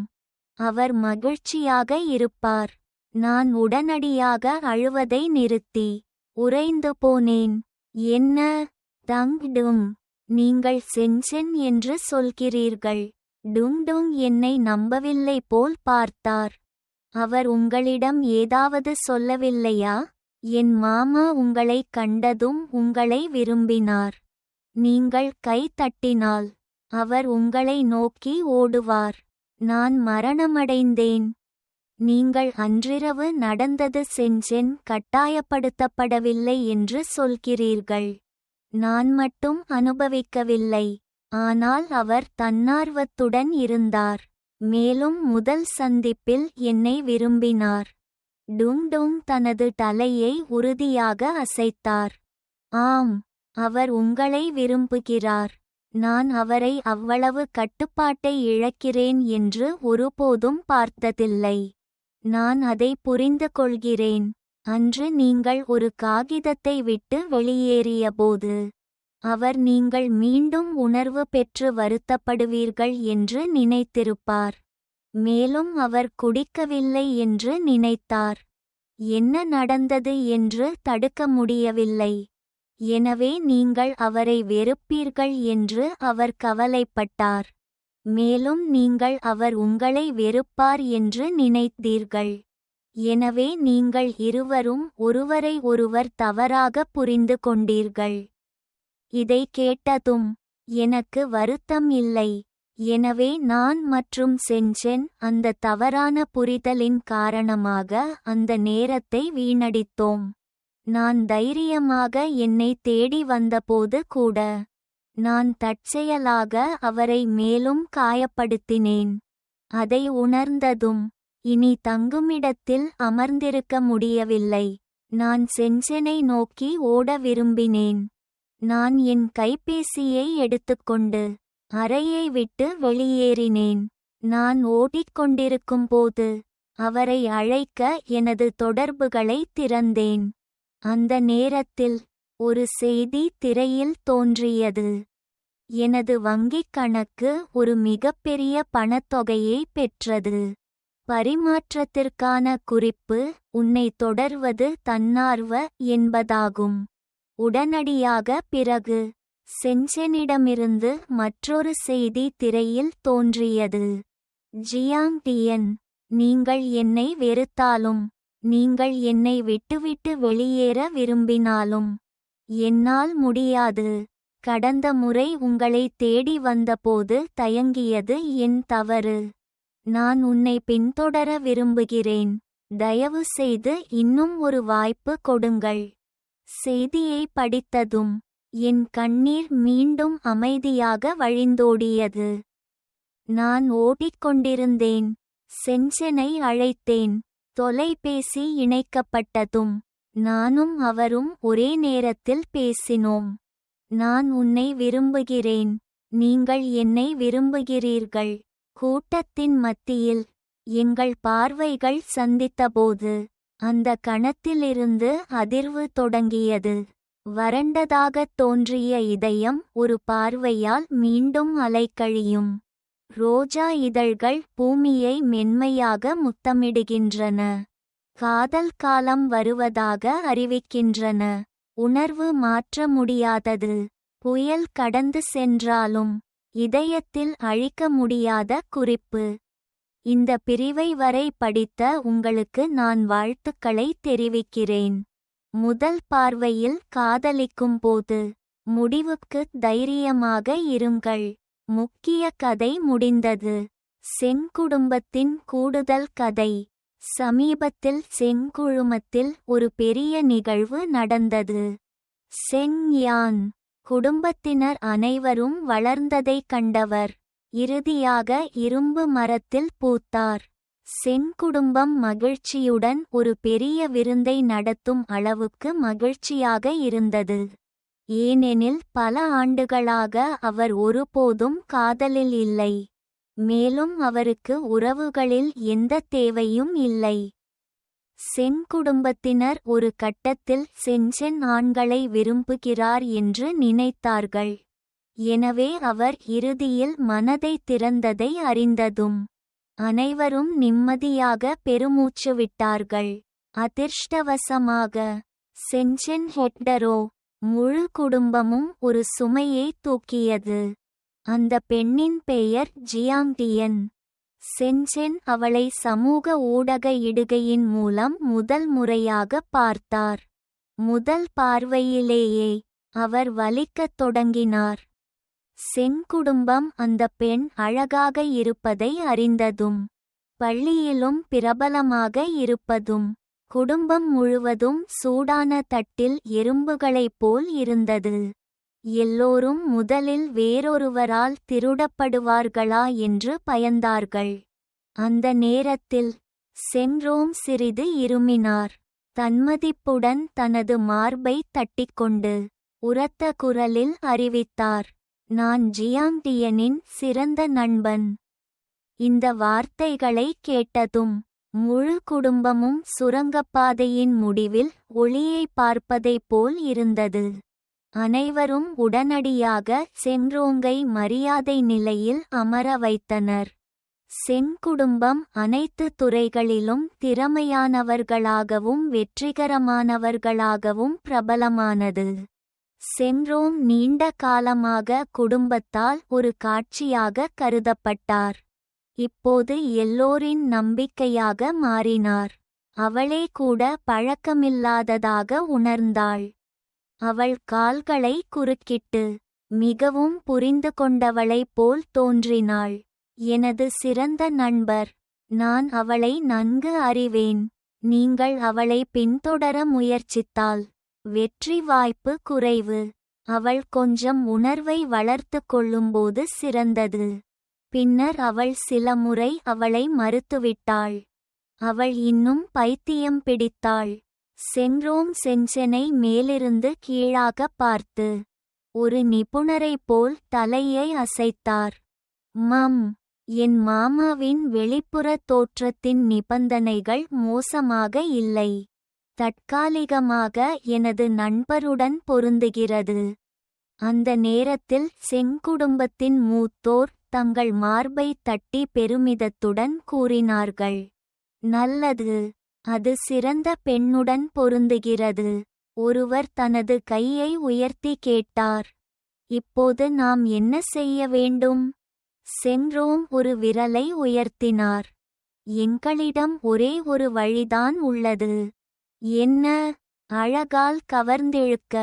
அவர் மகிழ்ச்சியாக இருப்பார். நான் உடனடியாக அழுவதை நிறுத்தி உறைந்து போனேன். என்ன டங் நீங்கள் சென்சென் என்று சொல்கிறீர்கள். டுங் என்னை நம்பவில்லை போல் பார்த்தார். அவர் உங்களிடம் ஏதாவது சொல்லவில்லையா? என் மாமா உங்களைக் கண்டதும் உங்களை விரும்பினார். நீங்கள் கை தட்டினால் அவர் உங்களை நோக்கி ஓடுவார். நான் மரணமடைந்தேன். நீங்கள் அன்றிரவு நடந்தது சென்சென் கட்டாயப்படுத்தப்படவில்லை என்று சொல்கிறீர்கள். நான் மட்டும் அனுபவிக்கவில்லை. ஆனால் அவர் தன்னார்வத்துடன் இருந்தார். மேலும் முதல் சந்திப்பில் என்னை விரும்பினார். டுங் தனது தலையை உறுதியாக அசைத்தார். ஆம், அவர் உங்களை விரும்புகிறார். நான் அவரை அவ்வளவு கட்டுப்பாட்டை இழக்கிறேன் என்று ஒருபோதும் பார்த்ததில்லை. நான் அதை புரிந்து கொள்கிறேன். அன்று நீங்கள் ஒரு காகிதத்தை விட்டு வெளியேறியபோது அவர் நீங்கள் மீண்டும் உணர்வு பெற்று வருத்தப்படுவீர்கள் என்று நினைத்திருப்பார். மேலும் அவர் குடிக்கவில்லை என்று நினைத்தார். என்ன நடந்தது என்று தடுக்க முடியவில்லை. எனவே நீங்கள் அவரை வெறுப்பீர்கள் என்று அவர் கவலைப்பட்டார். மேலும் நீங்கள் அவர் உங்களை வெறுப்பார் என்று நினைத்தீர்கள். எனவே நீங்கள் இருவரும் ஒருவரை ஒருவர் தவறாக புரிந்து கொண்டீர்கள். இதை கேட்டதும் எனக்கு வருத்தம் இல்லை. எனவே நான் மற்றும் சென்சென் அந்த தவறான புரிதலின் காரணமாக அந்த நேரத்தை வீணடித்தோம். நான் தைரியமாக என்னை தேடி வந்தபோது கூட நான் தற்செயலாக அவரை மேலும் காயப்படுத்தினேன். அதை உணர்ந்ததும் இனி தங்குமிடத்தில் அமர்ந்திருக்க முடியவில்லை. நான் சென்செனை நோக்கி ஓட விரும்பினேன். நான் என் கைபேசியை எடுத்துக்கொண்டு அறையை விட்டு வெளியேறினேன். நான் ஓடிக்கொண்டிருக்கும்போது அவரை அழைக்க எனது தொடர்புகளை திறந்தேன். அந்த நேரத்தில் ஒரு செய்தி திரையில் தோன்றியது. எனது வங்கிக் கணக்கு ஒரு மிகப்பெரிய பணத்தொகையை பெற்றது. பரிமாற்றத்திற்கான குறிப்பு உன்னை தொடர்வது தன்னார்வ என்பதாகும். உடனடியாக பிறகு சென்செனிடமிருந்து மற்றொரு செய்தி திரையில் தோன்றியது. ஜியாங் டியன், நீங்கள் என்னை வெறுத்தாலும் நீங்கள் என்னை விட்டுவிட்டு வெளியேற விரும்பினாலும் என்னால் முடியாது. கடந்த முறை உங்களை தேடி வந்தபோது தயங்கியது என் தவறு. நான் உன்னை பின்தொடர விரும்புகிறேன். தயவு செய்து இன்னும் ஒரு வாய்ப்பு கொடுங்கள். செய்தியை படித்ததும் என் கண்ணீர் மீண்டும் அமைதியாக வழிந்தோடியது. நான் ஓடிக்கொண்டிருந்தேன். சென்செனை அழைத்தேன். தொலைபேசி இணைக்கப்பட்டதும் நானும் அவரும் ஒரே நேரத்தில் பேசினோம். நான் உன்னை விரும்புகிறேன். நீங்கள் என்னை விரும்புகிறீர்கள். கூட்டத்தின் மத்தியில் எங்கள் பார்வைகள் சந்தித்தபோது அந்த கணத்திலிருந்து அதிர்வு தொடங்கியது. வறண்டதாகத் தோன்றிய இதயம் ஒரு பார்வையால் மீண்டும் அலைக்கழியும். ரோஜா இதழ்கள் பூமியை மென்மையாக முத்தமிடுகின்றன. காதல் காலம் வருவதாக அறிவிக்கின்றன. உணர்வு மாற்ற முடியாதது. புயல் கடந்து சென்றாலும் இதயத்தில் அழிக்க முடியாத குறிப்பு. இந்த பிரிவை வரை படித்த உங்களுக்கு நான் வாழ்த்துக்களை தெரிவிக்கிறேன். முதல் பார்வையில் காதலிக்கும் போது முடிவுக்கு தைரியமாக இருங்கள். முக்கிய கதை முடிந்தது. செங் குடும்பத்தின் கூடுதல் கதை. சமீபத்தில் செங் குழுமத்தில் ஒரு பெரிய நிகழ்வு நடந்தது. செங் யான் குடும்பத்தினர் அனைவரும் வளர்ந்ததைக் கண்டவர் இறுதியாக இரும்பு மரத்தில் பூத்தார். செங் குடும்பம் மகிழ்ச்சியுடன் ஒரு பெரிய விருந்தை நடத்தும் அளவுக்கு மகிழ்ச்சியாக இருந்தது. ஏனெனில் பல ஆண்டுகளாக அவர் ஒருபோதும் காதலில் இல்லை. மேலும் அவருக்கு உறவுகளில் எந்த தேவையும் இல்லை. செங் குடும்பத்தினர் ஒரு கட்டத்தில் சென்சென் ஆண்களை விரும்புகிறார் என்று நினைத்தார்கள். எனவே அவர் இறுதியில் மனதை திறந்ததை அறிந்ததும் அனைவரும் நிம்மதியாக பெருமூச்சு விட்டார்கள். அதிர்ஷ்டவசமாக சென்சென் ஹெக்டரோ முழு குடும்பமும் ஒரு சுமையை தூக்கியது. அந்த பெண்ணின் பெயர் ஜியாங்டியன். சென்சென் அவளை சமூக ஊடக இடுகையின் மூலம் முதல் முறையாக பார்த்தார். முதல் பார்வையிலேயே அவர் வலிக்கத் தொடங்கினார். சென் குடும்பம் அந்த பெண் அழகாக இருப்பதை அறிந்ததும் பள்ளியிலும் பிரபலமாக இருப்பதும் குடும்பம் முழுவதும் சூடான தட்டில் எறும்புகளைப் போல் இருந்தது. எல்லோரும் முதலில் வேறொருவரால் திருடப்படுவார்களா என்று பயந்தார்கள். அந்த நேரத்தில் சென்ரோம் சிறிது இருமினார். தன்மதிப்புடன் தனது மார்பை தட்டிக்கொண்டு உரத்த குரலில் அறிவித்தார், நான் ஜியாங்டியனின் சிறந்த நண்பன். இந்த வார்த்தைகளை கேட்டதும் முழு குடும்பமும் சுரங்கப்பாதையின் முடிவில் ஒளியை பார்ப்பதைப் போல் இருந்தது. அனைவரும் உடனடியாக சென்ரோங்கை மரியாதை நிலையில் அமர வைத்தனர். சென் குடும்பம் அனைத்து துறைகளிலும் திறமையானவர்களாகவும் வெற்றிகரமானவர்களாகவும் பிரபலமானது. சென்ரோங் நீண்ட காலமாக குடும்பத்தால் ஒரு காட்சியாக கருதப்பட்டார். இப்போது எல்லோரின் நம்பிக்கையாக மாறினார். அவளே கூட பழக்கமில்லாததாக உணர்ந்தாள். அவள் கால்களை குறுக்கிட்டு மிகவும் புரிந்து கொண்டவளைப் போல் தோன்றினாள். எனது சிறந்த நண்பர், நான் அவளை நன்கு அறிவேன். நீங்கள் அவளை பின்தொடர முயற்சித்தால் வெற்றி வாய்ப்பு குறைவு. அவள் கொஞ்சம் உணர்வை வளர்த்து கொள்ளும்போது சிறந்தது. பின்னர் அவள் சில முறை அவளை மறுத்துவிட்டாள். அவள் இன்னும் பைத்தியம் பிடித்தாள். சென்ரோங் சென்செனை மேலிருந்து கீழாக பார்த்து ஒரு நிபுணரைப் போல் தலையை அசைத்தார். மம், என் மாமாவின் வெளிப்புற தோற்றத்தின் நிபந்தனைகள் மோசமாக இல்லை. தற்காலிகமாக எனது நண்பருடன் பொருந்துகிறது. அந்த நேரத்தில் செங்குடும்பத்தின் மூத்தோர் தங்கள் மார்பை தட்டி பெருமிதத்துடன் கூறினார்கள், நல்லது, அது சிறந்த பெண்ணுடன் பொருந்துகிறது. ஒருவர் தனது கையை உயர்த்தி கேட்டார், இப்போது நாம் என்ன செய்ய வேண்டும்? சென்ரோங் ஒரு விரலை உயர்த்தினார். எங்களிடம் ஒரே ஒரு வழிதான் உள்ளது. என்ன? அழகால் கவர்ந்தெழுக்க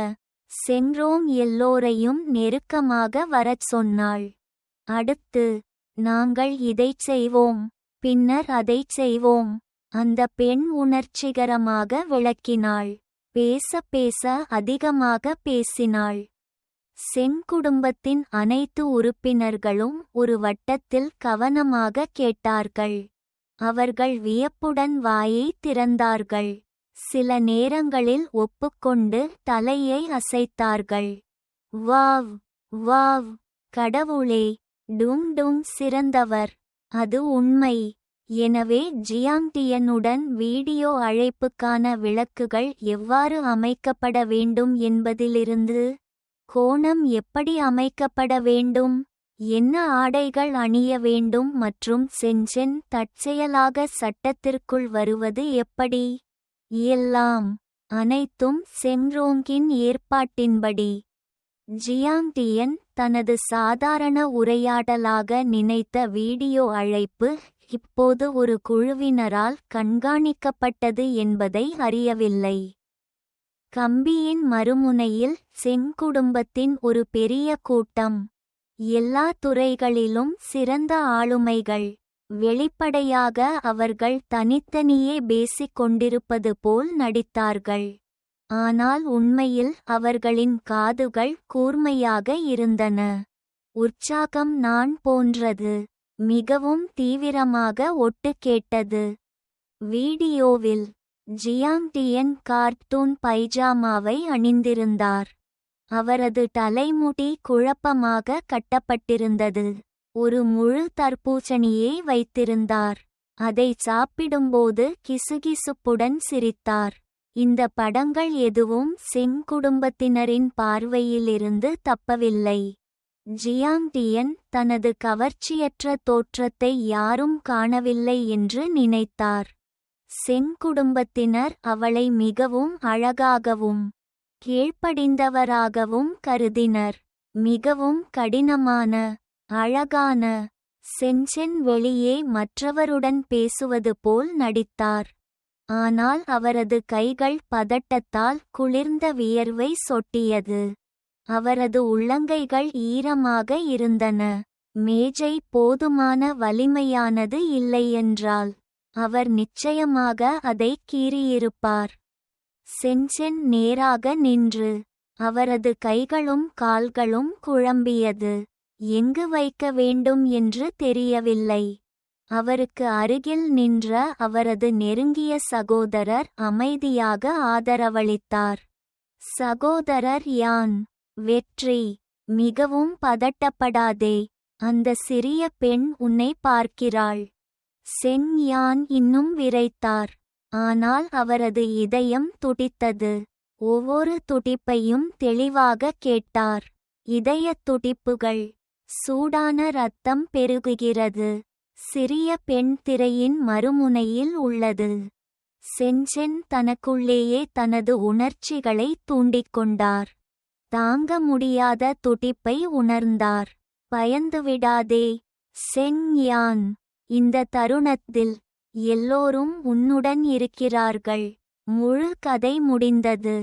சென்ரோங் எல்லோரையும் நெருக்கமாக வரச் சொன்னாள். அடுத்து, நாங்கள் இதைச் செய்வோம், பின்னர் அதைச் செய்வோம். அந்த பெண் உணர்ச்சிகரமாக விளக்கினாள். பேச பேச அதிகமாக பேசினாள். சென் குடும்பத்தின் அனைத்து உறுப்பினர்களும் ஒரு வட்டத்தில் கவனமாக கேட்டார்கள். அவர்கள் வியப்புடன் வாயை திறந்தார்கள். சில நேரங்களில் ஒப்புக்கொண்டு தலையை அசைத்தார்கள். வாவ் வாவ், கடவுளே, டும் டும் சிறந்தவர், அது உண்மை. எனவே ஜியாங்டியனுடன் வீடியோ அழைப்புக்கான விளக்குகள் எவ்வாறு அமைக்கப்பட வேண்டும் என்பதிலிருந்து கோணம் எப்படி அமைக்கப்பட வேண்டும், என்ன ஆடைகள் அணிய வேண்டும் மற்றும் சென்சென் தற்செயலாக சட்டத்திற்குள் வருவது எப்படி, எல்லாம் அனைத்தும் சென்ரோங்கின் ஏற்பாட்டின்படி. ஜியாங்டியன் தனது சாதாரண உரையாடலாக நினைத்த வீடியோ அழைப்பு இப்போது ஒரு குழுவினரால் கண்காணிக்கப்பட்டது என்பதை அறியவில்லை. கம்பியின் மறுமுனையில் சென் குடும்பத்தின் ஒரு பெரிய கூட்டம். எல்லா துறைகளிலும் சிறந்த ஆளுமைகள். வெளிப்படையாக அவர்கள் தனித்தனியே பேசிக் கொண்டிருப்பது போல் நடித்தார்கள். ஆனால் உண்மையில் அவர்களின் காதுகள் கூர்மையாக இருந்தன. உற்சாகம் நான் போன்றது. மிகவும் தீவிரமாக ஒட்டு கேட்டது. வீடியோவில் ஜியாங்டியன் கார்ட்டூன் பைஜாமாவை அணிந்திருந்தார். அவரது தலைமுடி குழப்பமாக கட்டப்பட்டிருந்தது. ஒரு முழு தர்பூசணியை வைத்திருந்தார். அதை சாப்பிடும்போது கிசுகிசுப்புடன் சிரித்தார். இந்த படங்கள் எதுவும் சென் குடும்பத்தினரின் பார்வையிலிருந்து தப்பவில்லை. ஜியாங் டியன் தனது கவர்ச்சியற்ற தோற்றத்தை யாரும் காணவில்லை என்று நினைத்தார். செங் குடும்பத்தினர் அவளை மிகவும் அழகாகவும் கீழ்ப்படிந்தவராகவும் கருதினர். மிகவும் கடினமான அழகான சென்சென் வெளியே மற்றவருடன் பேசுவது போல் நடித்தார். ஆனால் அவரது கைகள் பதட்டத்தால் குளிர்ந்த வியர்வை சொட்டியது. அவரது உள்ளங்கைகள் ஈரமாக இருந்தன. மேஜை போதுமான வலிமையானது இல்லையென்றால் அவர் நிச்சயமாக அதை கீறியிருப்பார். சென்சென் நேராக நின்று அவரது கைகளும் கால்களும் குழம்பியது. எங்கு வைக்க வேண்டும் என்று தெரியவில்லை. அவருக்கு அருகில் நின்ற அவரது நெருங்கிய சகோதரர் அமைதியாக ஆதரவளித்தார். சகோதரர் யான், வெற்றி. மிகவும் பதட்டப்படாதே. அந்த சிறிய பெண் உன்னை பார்க்கிறாள். சென் யான் இன்னும் விரைத்தார். ஆனால் அவரது இதயம் துடித்தது. ஒவ்வொரு துடிப்பையும் தெளிவாக கேட்டார். இதயத் துடிப்புகள். சூடான இரத்தம் பெருகுகிறது. சிறிய பெண் திரையின் மறுமுனையில் உள்ளது. சென்சென் தனக்குள்ளேயே தனது உணர்ச்சிகளை தூண்டிக்கொண்டார். தாங்க முடியாத துடிப்பை உணர்ந்தார். பயந்துவிடாதே சென் யான். இந்த தருணத்தில் எல்லோரும் உன்னுடன் இருக்கிறார்கள். முழு கதை முடிந்தது.